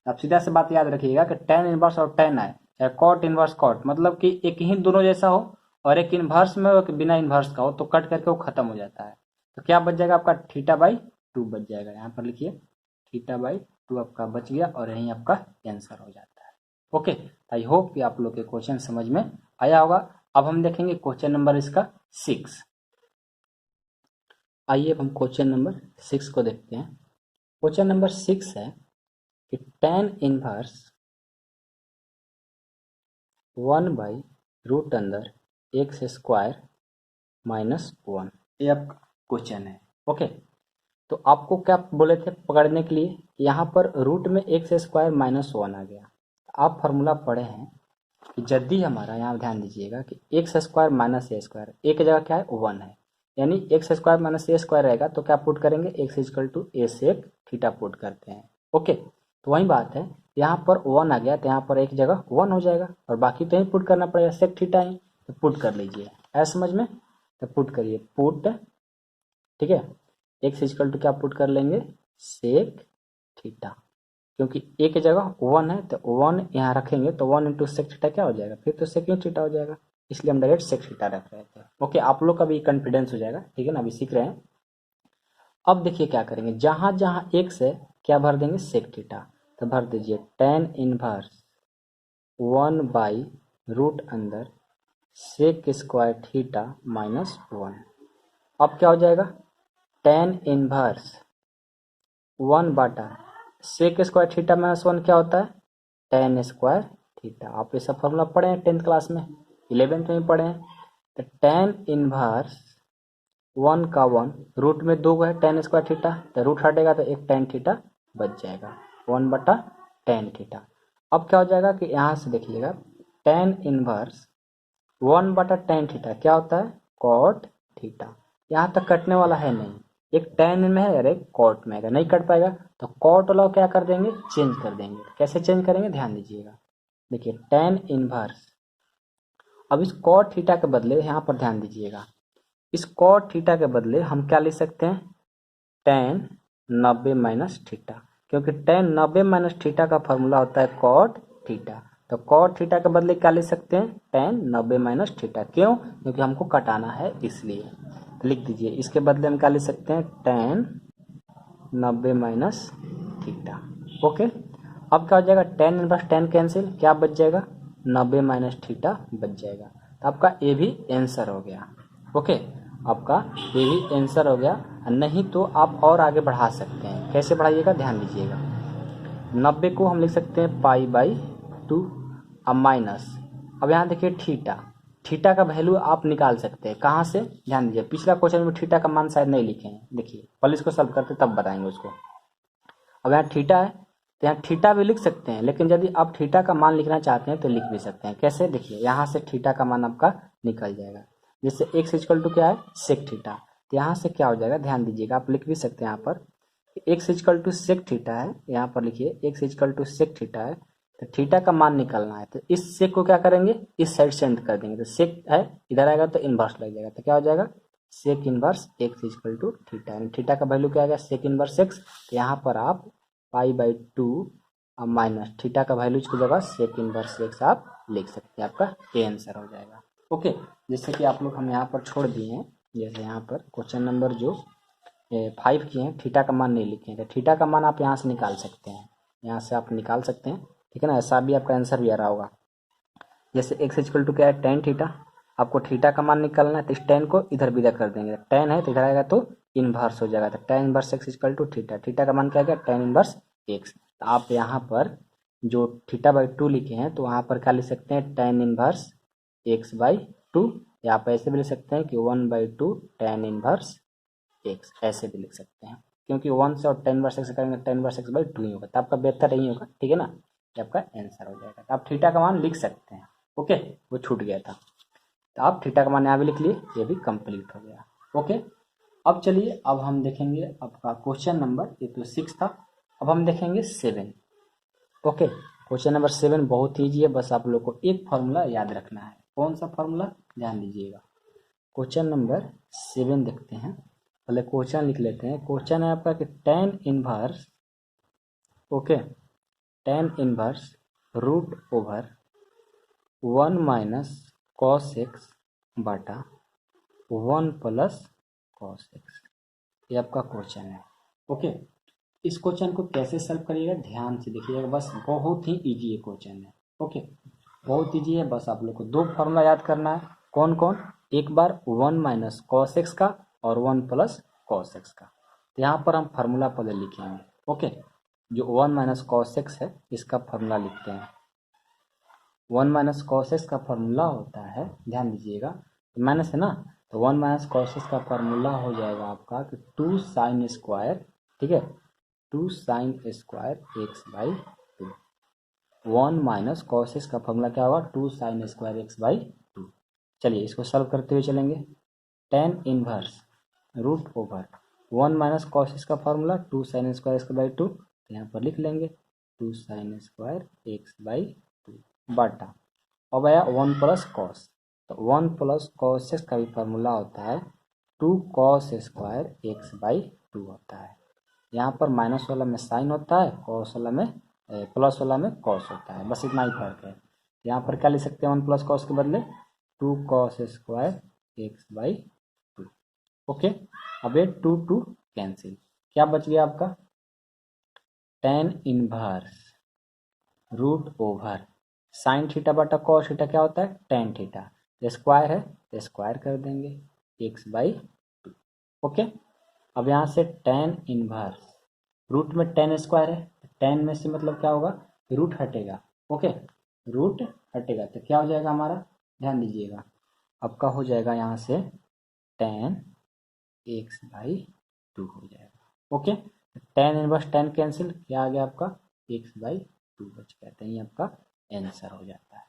अब सीधा से बात याद रखिएगा कि टेन इनवर्स और टेन है, चाहे कॉट इनवर्स कॉट, मतलब कि एक ही दोनों जैसा हो और एक इनवर्स में एक बिना इनवर्स का हो तो कट करके वो खत्म हो जाता है। तो क्या बच जाएगा आपका, थीटा बाई 2 बच जाएगा। यहाँ पर लिखिए थीटा बाई 2 आपका बच गया और यही आपका आंसर हो जाता है। ओके, आई होप कि आप लोग के क्वेश्चन समझ में आया होगा। अब हम देखेंगे क्वेश्चन नंबर इसका 6। आइए अब हम क्वेश्चन नंबर 6 को देखते हैं। क्वेश्चन नंबर 6 है कि टेन इनवर्स 1 बाई रूट अंदर एक्स स्क्वायर माइनस 1, ये आपका क्वेश्चन है। ओके, तो आपको क्या बोले थे पकड़ने के लिए, यहाँ पर रूट में एक्स स्क्वायर माइनस 1 आ गया। आप फार्मूला पढ़े हैं कि यदि हमारा, यहाँ ध्यान दीजिएगा कि x square minus a square, एक जगह क्या है 1 है, यानी x square minus a square रहेगा तो क्या पुट करेंगे, x equal to a sec theta put करते हैं। ओके, तो वही बात है, यहाँ पर 1 आ गया तो यहाँ पर एक जगह 1 हो जाएगा और बाकी तो ही पुट करना पड़ेगा, सेक थीटा ही, तो पुट कर लीजिए। ऐसा समझ में, तो पुट करिए, पुट, ठीक है, एक्स इजकल टू क्या पुट कर लेंगे, सेक थीटा, क्योंकि एक जगह 1 है तो 1 यहाँ रखेंगे तो 1 इंटू सेक थीटा क्या हो जाएगा, फिर तो सेक थीटा हो जाएगा, इसलिए हम डायरेक्ट सेक थीटा रख रहे थे। ओके, आप लोग का भी कॉन्फिडेंस हो जाएगा, ठीक है ना, अभी सीख रहे हैं। अब देखिए क्या करेंगे, जहां जहां एक्स है क्या भर देंगे, सेक थीटा, तो भर दीजिए टेन इनवर्स 1 बाई रूट अंदर सेक स्क्वायर थीटा माइनस 1। अब क्या हो जाएगा, टेन इनवर्स 1 बाटा सेक स्क्वायर थीटा माइनस 1 क्या होता है, टेन स्क्वायर थीटा। आप ये सब फॉर्मूला पढ़े हैं 10th क्लास में, 11th में भी पढ़े हैं। तो टेन इनवर्स 1 का 1, रूट में 2 है टेन स्क्वायर थीटा, तो रूट हटेगा तो एक टेन थीटा बच जाएगा, 1 बटा टेन थीटा। अब क्या हो जाएगा कि यहाँ से देखिएगा टेन इनवर्स 1 बटा टेन थीटा क्या होता है, कॉट थीटा। यहाँ तक कटने वाला है नहीं, एक टेन में है और एक कॉट में है, नहीं कट पाएगा तो कॉट वाला क्या कर देंगे, चेंज कर देंगे। कैसे चेंज करेंगे, ध्यान दीजिएगा, देखिए टेन इनवर्स, अब इस कॉट थीटा के बदले यहाँ पर ध्यान दीजिएगा, इस कॉट थीटा के बदले हम क्या लिख सकते हैं, टेन 90 माइनस थीटा, क्योंकि टेन 90 माइनस थीटा का फॉर्मूला होता है कॉट थीटा। तो कॉट थीटा के बदले क्या लिख सकते हैं, टेन 90 माइनस थीटा, क्यों, क्योंकि हमको कटाना है इसलिए। लिख दीजिए, इसके बदले हम क्या लिख सकते हैं, टेन 90 माइनस थीटा। ओके, अब क्या हो जाएगा, टेन इनवर्स टेन कैंसिल, क्या बच जाएगा, 90 माइनस थीटा बच जाएगा। तो आपका ए भी आंसर हो गया। ओके, आपका ए भी आंसर हो गया। नहीं तो आप और आगे बढ़ा सकते हैं। कैसे बढ़ाइएगा ध्यान दीजिएगा। 90 को हम लिख सकते हैं π/2। अब माइनस, अब यहाँ देखिए थीटा, थीटा का वैल्यू आप निकाल सकते हैं कहाँ से, ध्यान दीजिए। पिछला क्वेश्चन में थीटा का मान शायद नहीं लिखे हैं, देखिए पहले इसको सॉल्व करते तब बताएंगे उसको। अब यहाँ थीटा है तो यहाँ थीटा भी लिख सकते हैं, लेकिन यदि आप थीटा का मान लिखना चाहते हैं तो लिख भी सकते हैं। कैसे, देखिए यहाँ से थीटा का मान आपका निकल जाएगा। जैसे x इक्वल टू क्या है, सेक थीटा, तो यहाँ से क्या हो जाएगा ध्यान दीजिएगा। आप लिख भी सकते हैं यहाँ पर x equal to sec theta है, यहाँ पर लिखिए x equal to sec theta है। तो थीटा का मान निकालना है तो इस सेक को क्या करेंगे, इस साइड सेंड कर देंगे। तो सेक है इधर आएगा तो इनवर्स लग जाएगा, तो क्या हो जाएगा sec inverse x equal to theta. Theta का वैल्यू क्या आ गया, सेक इनवर्स x। तो यहाँ पर आप π/2 और माइनस थीटा का वैल्यू की जगह सेक इनवर्स x आप लिख सकते हैं, आपका ए आंसर हो जाएगा। ओके, जैसे कि आप लोग हम यहाँ पर छोड़ दिए हैं, जैसे यहाँ पर क्वेश्चन नंबर जो 5 किए हैं, थीटा का मान नहीं लिखे हैं, तो थीटा का मान आप यहाँ से निकाल सकते हैं, यहाँ से आप निकाल सकते हैं, ठीक है ना। ऐसा भी आपका आंसर भी आ रहा होगा। जैसे x इक्वल टू क्या है, tan थीटा, आपको थीटा का मान निकालना है तो इस tan को इधर विदा कर देंगे। tan है तो इधर आएगा तो इनवर्स हो जाएगा, तो tan inverse x equal to theta, theta का मान क्या गया tan इनवर्स x। तो आप यहाँ पर जो θ/2 लिखे हैं तो वहाँ पर क्या लिख सकते हैं tan इनवर्स x/2, या आप ऐसे भी लिख सकते हैं कि 1/2 tan इनवर्स x, ऐसे भी लिख सकते हैं। क्योंकि 1 से और tan इनवर्स x करेंगे tan इनवर्स x/2 ही होगा, तो आपका बेहतर नहीं होगा, ठीक है ना। ये आपका आंसर हो जाएगा। तो आप थीटा का मान लिख सकते हैं। ओके, वो छूट गया था, तो आप थीटा का मान यहाँ भी लिख लिए, ये भी कंप्लीट हो गया। ओके, अब चलिए अब हम देखेंगे आपका क्वेश्चन नंबर, ये तो 6 था, अब हम देखेंगे 7। ओके, क्वेश्चन नंबर 7 बहुत ईजी है, बस आप लोग को एक फॉर्मूला याद रखना है। कौन सा फॉर्मूला, ध्यान दीजिएगा। क्वेश्चन नंबर 7 देखते हैं, पहले क्वेश्चन लिख लेते हैं। क्वेश्चन है आपका कि tan inverse, okay, tan inverse root over 1 minus cos x बटा 1 प्लस कॉस एक्स, ये आपका क्वेश्चन है। ओके, इस क्वेश्चन को कैसे सॉल्व करिएगा ध्यान से देखिएगा, बस बहुत ही इजी है क्वेश्चन है। ओके, बहुत इजी है, बस आप लोग को दो फार्मूला याद करना है। कौन कौन, एक बार 1 माइनस कॉस एक्स का और 1 प्लस कॉस एक्स का। तो यहाँ पर हम फार्मूला पहले लिखेंगे। ओके, जो 1 माइनस कॉस एक्स है इसका फार्मूला लिखते हैं। 1 माइनस कॉस एक्स का फार्मूला होता है, ध्यान दीजिएगा, तो माइनस है ना, तो 1 माइनस कॉस एक्स का फार्मूला हो जाएगा आपका कि 2 साइन स्क्वायर, ठीक है, 2 sine square x/2। 1 minus cos x का फार्मूला क्या होगा, 2 साइन स्क्वायर x/2। चलिए इसको सॉल्व करते हुए चलेंगे। tan inverse root over 1 minus cos x का फार्मूला 2 साइन स्क्वायर x/2, तो यहाँ पर लिख लेंगे 2 साइन स्क्वायर x/2 बटा, अब आया 1 प्लस कॉस, तो 1 प्लस कॉस एक्स का भी फार्मूला होता है 2 कॉस स्क्वायर x/2 होता है। यहाँ पर माइनस वाला में साइन होता है, कॉस वाला में प्लस वाला में कॉस होता है, बस इतना ही फर्क है। यहाँ पर क्या लिख सकते हैं 1 प्लस कॉस के बदले 2 कॉस स्क्वायर x/2। ओके, अब ये 2 2 कैंसिल, क्या बच गया आपका tan inverse root over sine theta बटा कॉस थीटा, क्या होता है tan थीटा, स्क्वायर है तो स्क्वायर कर देंगे x/2। ओके, अब यहाँ से tan इनवर्स रूट में tan स्क्वायर है, tan में से मतलब क्या होगा, रूट हटेगा। ओके, रूट हटेगा तो क्या हो जाएगा हमारा, ध्यान दीजिएगा, आपका हो जाएगा यहाँ से tan x/2 हो जाएगा। Okay, tan inverse tan cancel, क्या आ गया आपका x/2 बच गया, तो ये आपका आंसर हो जाता है।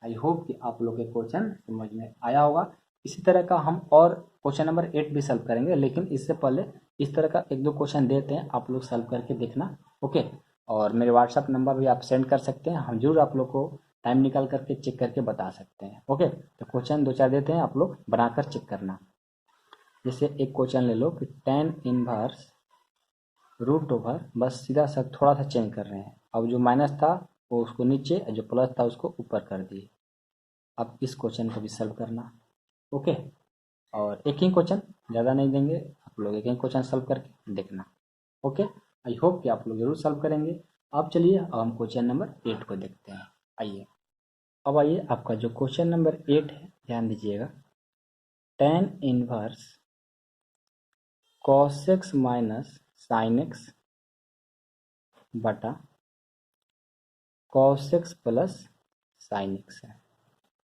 आई होप कि आप लोग के क्वेश्चन समझ में आया होगा। इसी तरह का हम और क्वेश्चन नंबर 8 भी सॉल्व करेंगे, लेकिन इससे पहले इस तरह का एक दो क्वेश्चन देते हैं, आप लोग सॉल्व करके देखना। ओके, और मेरे व्हाट्सअप नंबर भी आप सेंड कर सकते हैं, हम जरूर आप लोग को टाइम निकाल करके चेक करके बता सकते हैं। ओके, तो क्वेश्चन 2 4 देते हैं, आप लोग बनाकर चेक करना। जैसे एक क्वेश्चन ले लो कि tan इनवर्स रूट ओवर, बस सीधा सा थोड़ा सा चेंज कर रहे हैं, अब जो माइनस था वो उसको नीचे, जो प्लस था उसको ऊपर कर दिए। अब इस क्वेश्चन को भी सॉल्व करना। ओके, और एक ही क्वेश्चन, ज़्यादा नहीं देंगे, आप लोग एक ही क्वेश्चन सॉल्व करके देखना। ओके, आई होप कि आप लोग जरूर सॉल्व करेंगे। अब चलिए अब हम क्वेश्चन नंबर 8 को देखते हैं। आइए, अब आइए आपका जो क्वेश्चन नंबर 8 है, ध्यान दीजिएगा। tan inverse cos x minus sine x बटा cos x plus sine x है।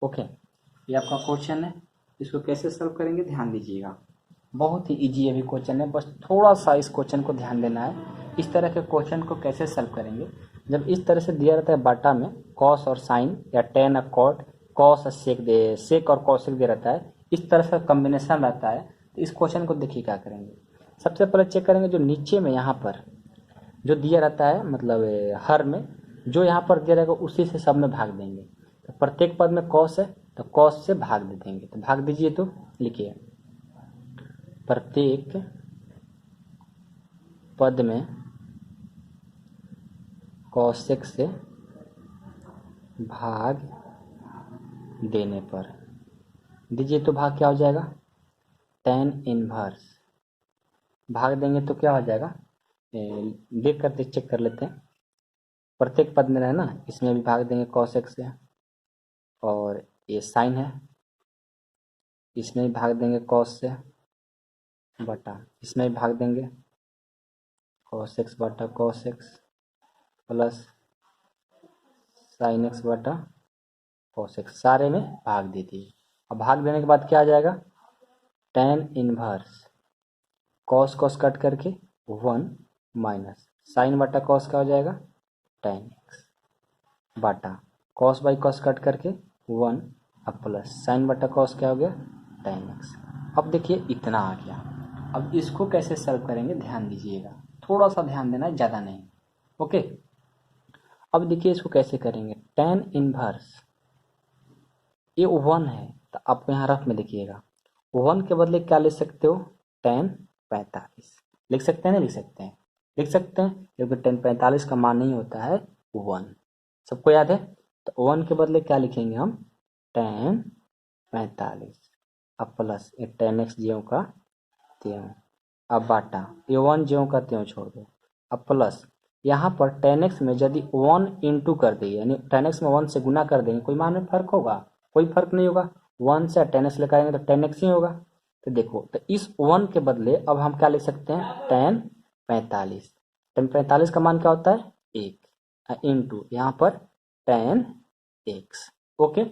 ओके, ये आपका क्वेश्चन है। इसको कैसे सॉल्व करेंगे ध्यान दीजिएगा। बहुत ही इजी अभी क्वेश्चन है, बस थोड़ा सा इस क्वेश्चन को ध्यान देना है। इस तरह के क्वेश्चन को कैसे सॉल्व करेंगे, जब इस तरह से दिया रहता है बाटा में कॉस और साइन या टेन और कॉट, कॉस और सेक और कॉसेक दिया रहता है, इस तरह से कॉम्बिनेशन रहता है। तो इस क्वेश्चन को देखिए क्या करेंगे। सबसे पहले चेक करेंगे जो नीचे में यहाँ पर जो दिया रहता है, मतलब हर में जो यहाँ पर दिया रहेगा उसी से सब में भाग देंगे। तो प्रत्येक पद में कॉस है तो कॉस से भाग दे देंगे। तो भाग दीजिए, तो लिखिए प्रत्येक पद में कॉसेक से भाग देने पर दीजिए, तो भाग क्या हो जाएगा, tan इनवर्स। भाग देंगे तो क्या हो जाएगा, देख कर चेक कर लेते हैं। प्रत्येक पद में रहना, इसमें भी भाग देंगे कॉसेक से, और ये साइन है इसमें भी भाग देंगे कॉस से बटा इसमें भी भाग देंगे कॉस एक्स बटा cos x plus sine x बटा कॉस एक्स, सारे में भाग दे दिए। अब भाग देने के बाद क्या आ जाएगा, tan inverse cos cos cut करके 1 माइनस साइन बटा कॉस का हो जाएगा tan एक्स बटा कॉस बाई कॉस कट करके 1 अब प्लस साइन बटा कॉस क्या हो गया tan एक्स। अब देखिए इतना आ गया। अब इसको कैसे सॉल्व करेंगे ध्यान दीजिएगा, थोड़ा सा ध्यान देना है, ज़्यादा नहीं। ओके, अब देखिए इसको कैसे करेंगे। tan इनवर्स ये 1 है तो आपको यहाँ रफ में देखिएगा 1 के बदले क्या ले सकते हो, tan 45 लिख सकते हैं, नहीं लिख सकते हैं, लिख सकते हैं, क्योंकि tan 45 का मान नहीं होता है 1, सबको याद है। तो 1 के बदले क्या लिखेंगे हम, tan 45 अब प्लस ये tan x ज्यों का त्यों, अब बाटा ये 1 ज्यों का त्यों छोड़ दो, अब प्लस यहाँ पर tan x में यदि 1 इंटू कर देंगे, यानी tan x में 1 से गुना कर देंगे, कोई मान में फर्क होगा, कोई फर्क नहीं होगा। 1 से tan x लेकर आएंगे तो tan x ही होगा। तो देखो, तो इस 1 के बदले अब हम क्या लिख सकते हैं, tan 45। tan 45 का मान क्या होता है 1 इंटू यहाँ पर tan x। ओके,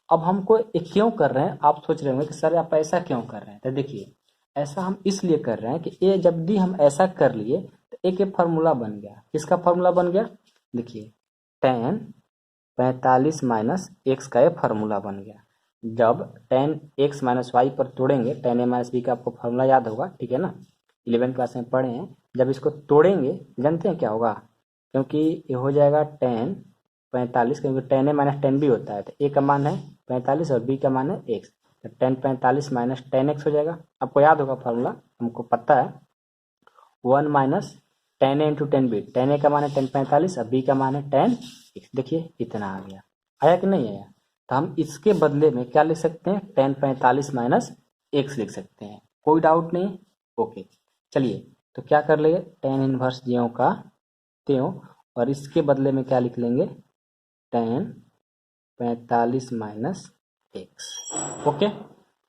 अब हमको क्यों कर रहे हैं, आप सोच रहे होंगे कि सर आप ऐसा क्यों कर रहे हैं। तो देखिए ऐसा हम इसलिए कर रहे हैं कि ये जब भी हम ऐसा कर लिए तो एक फार्मूला बन गया। किसका फार्मूला बन गया, देखिए tan 45 माइनस एक्स का ये फार्मूला बन गया। जब tan x माइनस वाई पर तोड़ेंगे, tan a माइनस बी का आपको फार्मूला याद होगा, ठीक है ना, 11 क्लास में पढ़े हैं। जब इसको तोड़ेंगे जानते हैं क्या होगा, क्योंकि ये हो जाएगा tan 45, क्योंकि tan a minus tan b होता है, तो a का मान है 45 और b का मान है x, तो tan 45 माइनस tan x हो जाएगा। आपको याद होगा फार्मूला, हमको पता है 1 minus tan a into tan b, tan a का मान है tan 45 और b का मान है tan x। देखिए इतना आ गया, आया कि नहीं आया। तो हम इसके बदले में क्या लिख सकते हैं, tan 45 माइनस x लिख सकते हैं, कोई डाउट नहीं। ओके चलिए, तो क्या कर लेंगे, tan इनवर्स ज्यों का त्यों, और इसके बदले में क्या लिख लेंगे, tan 45 माइनस एक्स। ओके,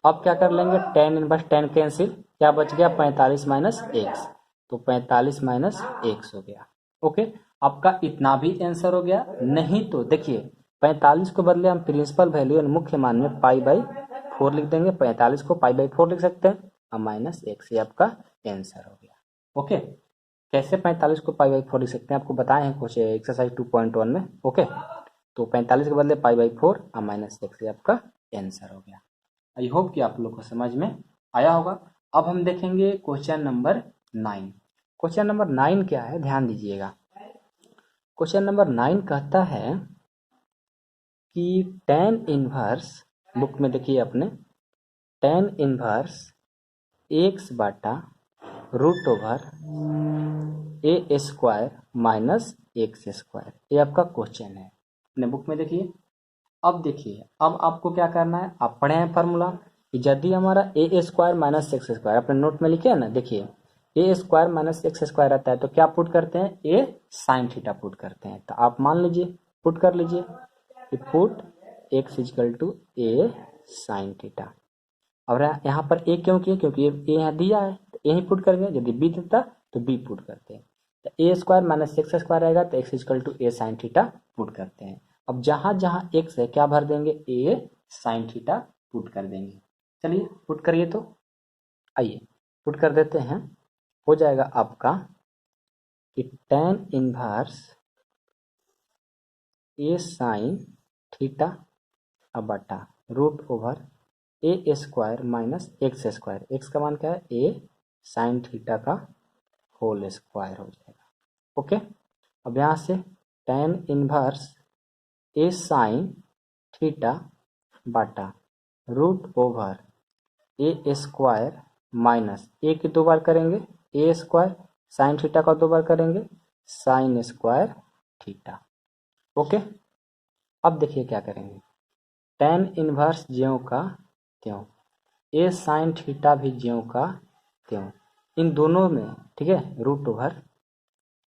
अब क्या कर लेंगे, tan इनवर्स tan कैंसिल, क्या बच गया 45 माइनस एक्स, तो 45 माइनस एक्स हो गया। ओके, आपका इतना भी आंसर हो गया। नहीं तो देखिए 45 को बदले हम प्रिंसिपल वैल्यू और मुख्य मान में π/4 लिख देंगे, 45 को π/4 लिख सकते हैं, और माइनस एक्स, ये आपका आंसर हो गया। ओके, कैसे 45 को π/4 लिख सकते हैं आपको बताए हैं कुछ एक्सरसाइज 2.1 में। ओके, तो 45 के बदले π/4 और माइनस एक्स, ये आपका आंसर हो गया। आई होप कि आप लोग को समझ में आया होगा। अब हम देखेंगे क्वेश्चन नंबर 9। क्वेश्चन नंबर 9 क्या है, ध्यान दीजिएगा। क्वेश्चन नंबर 9 कहता है कि tan इनवर्स, बुक में देखिए अपने, tan इनवर्स x बटा root over a square minus x square, ये आपका क्वेश्चन है, अपने बुक में देखिए। अब देखिए, अब आपको क्या करना है, आप पढ़े हैं फार्मूला, यदि हमारा ए स्क्वायर माइनस एक्स स्क्वायर अपने नोट में लिखे है ना, देखिए ए स्क्वायर माइनस एक्स स्क्वायर रहता है तो क्या पुट करते हैं, ए साइन थीटा पुट करते हैं। तो आप मान लीजिए, पुट कर लीजिए, put x equal to a sine theta. और यहाँ पर ए क्यों किया, क्योंकि ए यहाँ दिया है तो ए ही पुट करेंगे, यदि बी देता तो बी पुट करते हैं। तो a square minus x square आएगा तो x equal to a sine theta put करते हैं। अब जहाँ जहाँ एक्स है क्या भर देंगे, ए साइन थीटा पुट कर देंगे। चलिए पुट करिए, तो आइए पुट कर देते हैं। हो जाएगा आपका कि tan inverse a sine theta अब बटा root over a square minus x square. X का मान क्या है, ए साइन थीटा का होल स्क्वायर हो जाएगा। ओके, अब यहाँ से tan inverse a sine theta बटा root over a square minus a की 2 बार करेंगे ए स्क्वायर, साइन थीटा का 2 बार करेंगे साइन स्क्वायर थीटा। ओके, अब देखिए क्या करेंगे, tan इनवर्स ज्यों का त्यों, ए साइन थीटा भी ज्यों का त्यों, इन दोनों में ठीक है रूट ओवर,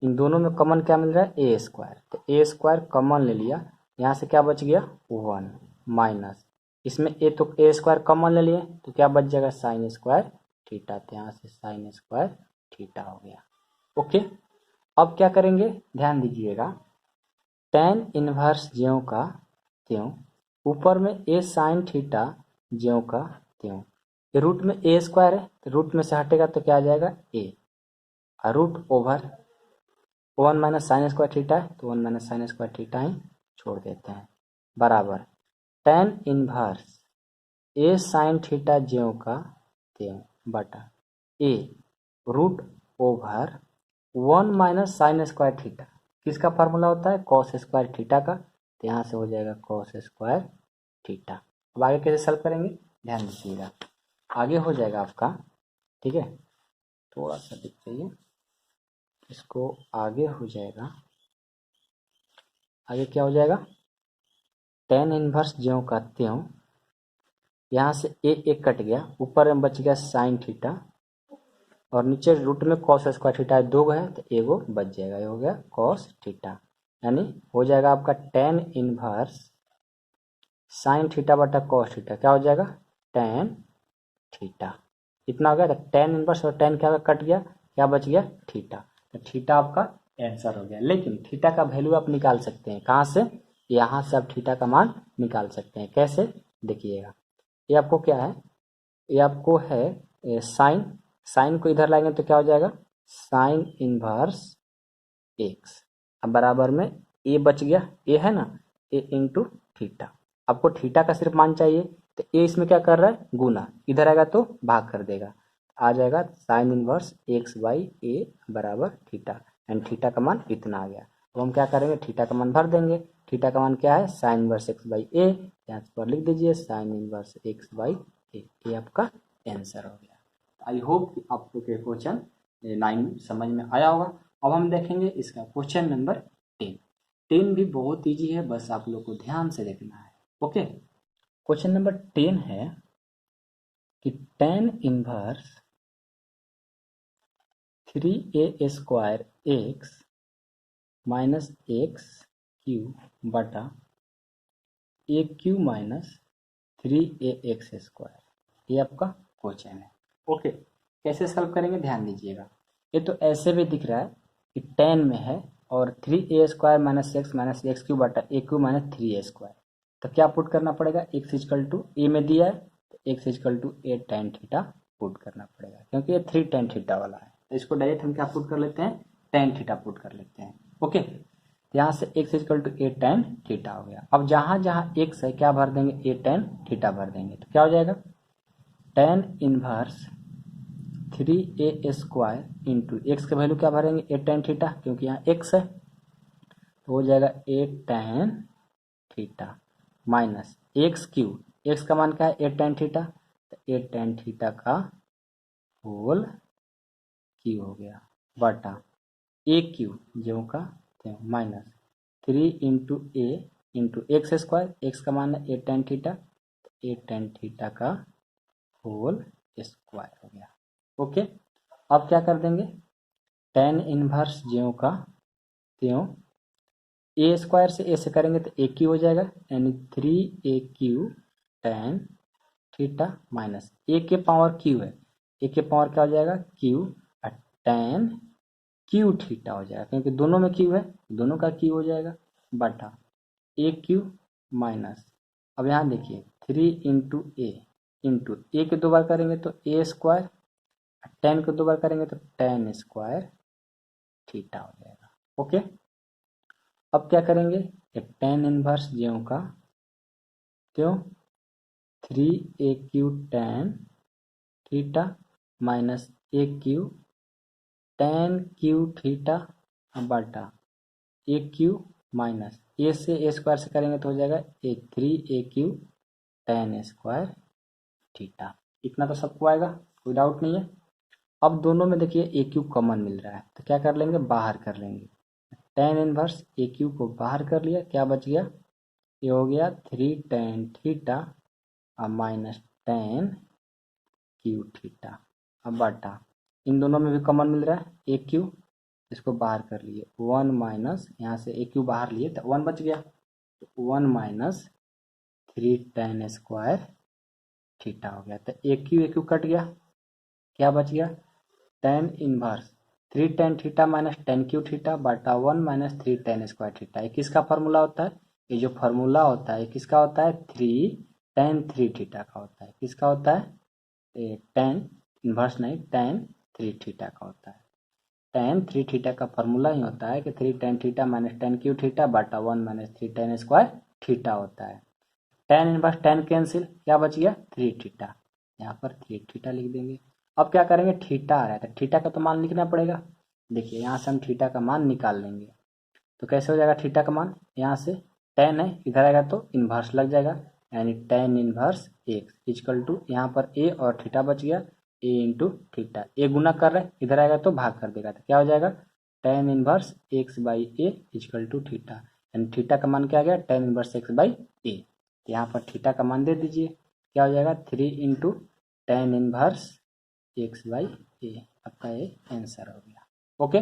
इन दोनों में कॉमन क्या मिल रहा है, ए स्क्वायर। तो ए स्क्वायर कॉमन ले लिया, यहाँ से क्या बच गया 1 माइनस, इसमें ए तो ए स्क्वायर कॉमन ले लिए तो क्या बच जाएगा साइन स्क्वायर थीटा। तो यहाँ से साइन स्क्वायर थीटा हो गया। ओके, अब क्या करेंगे ध्यान दीजिएगा, tan इनवर्स ज्यों का त्यों, ऊपर में ए साइन थीटा ज्यों का त्यों, रूट में ए स्क्वायर है तो रूट में से हटेगा तो क्या आ जाएगा ए, और root over 1 minus sine square theta है तो 1 माइनस साइन स्क्वायर थीटा ही छोड़ देते हैं, बराबर tan inverse a sine theta ज्यों का त्यों बटा a root over 1 minus sine square theta, किसका फार्मूला होता है कॉस स्क्वायर थीटा का, तो यहाँ से हो जाएगा कॉस स्क्वायर थीटा। अब आगे कैसे सॉल्व करेंगे ध्यान दीजिएगा, आगे हो जाएगा आपका, ठीक है थोड़ा सा देख चाहिए, इसको आगे हो जाएगा, आगे क्या हो जाएगा tan इनवर्स ज्यों का त्यों, यहाँ से ए कट गया, ऊपर में बच गया साइन थीटा और नीचे रूट में कॉस स्क्वायर थीटा 2 है तो एगो बच जाएगा, ये हो गया कॉस थीटा, यानी हो जाएगा आपका tan इनवर्स साइन थीटा बटा कॉस थीटा, क्या हो जाएगा tan थीटा, इतना हो गया। तो tan इनवर्स और tan क्या कट गया, क्या बच गया थीटा, तो थीटा आपका आंसर हो गया। लेकिन थीटा का वैल्यू आप निकाल सकते हैं कहाँ से, यहाँ से आप थीटा का मान निकाल सकते हैं, कैसे देखिएगा, ये आपको क्या है, ये आपको है साइन, साइन को इधर लाएंगे तो क्या हो जाएगा साइन इनवर्स एक्स, अब बराबर में ए बच गया, ए है ना, ए इंटू थीटा, आपको थीटा का सिर्फ मान चाहिए तो ए इसमें क्या कर रहा है गुना, इधर आएगा तो भाग कर देगा, आ जाएगा साइन इनवर्स एक्स बाई ए बराबर थीटा, एंड थीटा का मान इतना आ गया। अब हम क्या करेंगे थीटा का मान भर देंगे, थीटा का मान क्या है sine inverse x by a, यहाँ पर लिख दीजिए साइन इनवर्स एक्स बाई ए, ये आपका आंसर हो गया। आई होप कि आपको के क्वेश्चन 9 समझ में आया होगा। अब हम देखेंगे इसका क्वेश्चन नंबर 10। 10 भी बहुत इजी है, बस आप लोग को ध्यान से देखना है। ओके, क्वेश्चन नंबर 10 है कि tan inverse 3a square x minus x Q बटा ए क्यू माइनस 3ax स्क्वायर, ये आपका क्वेश्चन है। ओके, कैसे सॉल्व करेंगे ध्यान दीजिएगा, ये तो ऐसे भी दिख रहा है कि tan में है और 3a square minus x Q बटा ए क्यू माइनस 3a स्क्वायर, तो क्या पुट करना पड़ेगा एक्स इजकल टू ए में दिया है तो x equal to a tan theta put करना पड़ेगा, क्योंकि ये 3 tan थीटा वाला है तो इसको डायरेक्ट हम क्या पुट कर लेते हैं tan थीटा पुट कर लेते हैं। ओके, यहाँ से x equal to a tan theta हो गया। अब जहाँ जहाँ x है क्या भर देंगे ए tan थीटा भर देंगे, तो क्या हो जाएगा tan inverse 3a square into x का वैल्यू क्या भरेंगे ए tan थीटा, क्योंकि यहाँ x है तो हो जाएगा ए tan theta minus x Q, x का मान क्या है ए tan थीटा, तो ए tan थीटा का होल क्यू हो गया बटा ए क्यू जो का माइनस 3 इंटू ए इंटू एक्स स्क्वायर, एक्स का मान है ए tan थीटा, तो ए tan थीटा का होल स्क्वायर हो गया। ओके, अब क्या कर देंगे tan इनवर्स ज्यों का त्यों ए स्क्वायर से ए से करेंगे तो ए क्यू हो जाएगा, यानी 3AQ tan थीटा माइनस ए के पावर क्यू है, ए के पावर क्या हो जाएगा क्यू, और tan क्यू थीटा हो जाएगा, क्योंकि दोनों में क्यू है, दोनों का क्यू हो जाएगा, बटा ए क्यू माइनस, अब यहाँ देखिए 3 के 2 बार करेंगे तो ए स्क्वायर, tan को 2 बार करेंगे तो tan स्क्वायर थीटा हो जाएगा। ओके, अब क्या करेंगे, एक tan इनवर्स ज्यों का त्यों 3AQ tan theta minus AQ tan Q theta बटा AQ माइनस ए से ए स्क्वायर से करेंगे तो हो जाएगा 3AQ tan स्क्वायर थीटा। इतना तो सबको आएगा, कोई डाउट नहीं है। अब दोनों में देखिए AQ कॉमन मिल रहा है, तो क्या कर लेंगे, बाहर कर लेंगे। tan इनवर्स AQ को बाहर कर लिया, क्या बच गया, ये हो गया 3 tan theta minus tan Q theta, अब बटा इन दोनों में भी कॉमन मिल रहा है AQ, इसको बाहर कर लिए 1 माइनस, यहाँ से AQ बाहर लिए तो 1 बच गया, तो 1 माइनस 3 tan स्क्वायर थीटा हो गया, तो AQ कट गया, क्या बच गया, tan inverse 3 tan theta minus tan Q theta बटा 1 माइनस 3 tan स्क्वायर थीटा। ये किसका फार्मूला होता है, ये जो फार्मूला होता है किसका होता है, 3 tan 3 थीटा का होता है, किसका होता है, tan इनवर्स नहीं tan 3 थीटा का होता है। tan 3 थीटा का फार्मूला ही होता है कि 3 tan theta minus tan Q theta बटा 1 माइनस 3 tan स्क्वायर थीटा होता है। tan इनवर्स tan कैंसिल, क्या बच गया 3 थीटा, यहाँ पर 3 थीटा लिख देंगे। अब क्या करेंगे, थीटा आ रहा है तो थीटा का तो मान लिखना पड़ेगा। देखिए यहाँ से हम थीटा का मान निकाल लेंगे, तो कैसे हो जाएगा थीटा का मान, यहाँ से tan है इधर आएगा तो इन्वर्स लग जाएगा, यानी tan inverse x equal to, यहाँ पर a और थीटा बच गया, a इंटू थीटा, a गुना कर रहे हैं इधर आएगा तो भाग कर देगा, तो क्या हो जाएगा tan inverse x by a equal to theta, यानी थीटा का मान क्या आ गया tan inverse x by a. यहाँ पर थीटा का मान दे दीजिए, क्या हो जाएगा 3 into tan inverse x by a, आपका ये आंसर हो गया। ओके,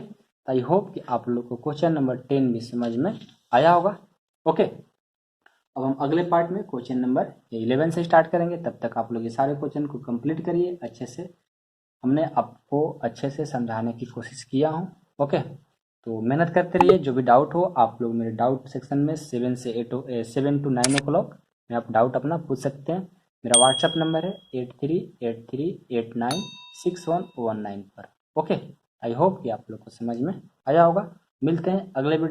आई होप कि आप लोग को क्वेश्चन नंबर 10 भी समझ में आया होगा। ओके, अब हम अगले पार्ट में क्वेश्चन नंबर 11 से स्टार्ट करेंगे, तब तक आप लोग ये सारे क्वेश्चन को कंप्लीट करिए अच्छे से। हमने आपको अच्छे से समझाने की कोशिश किया हूँ। ओके, तो मेहनत करते रहिए, जो भी डाउट हो आप लोग मेरे डाउट सेक्शन में 7 to 9 o'clock में आप डाउट अपना पूछ सकते हैं। मेरा व्हाट्सएप नंबर है 8383896119 पर। ओके, आई होप कि आप लोग को समझ में आया होगा। मिलते हैं अगले वीडियो।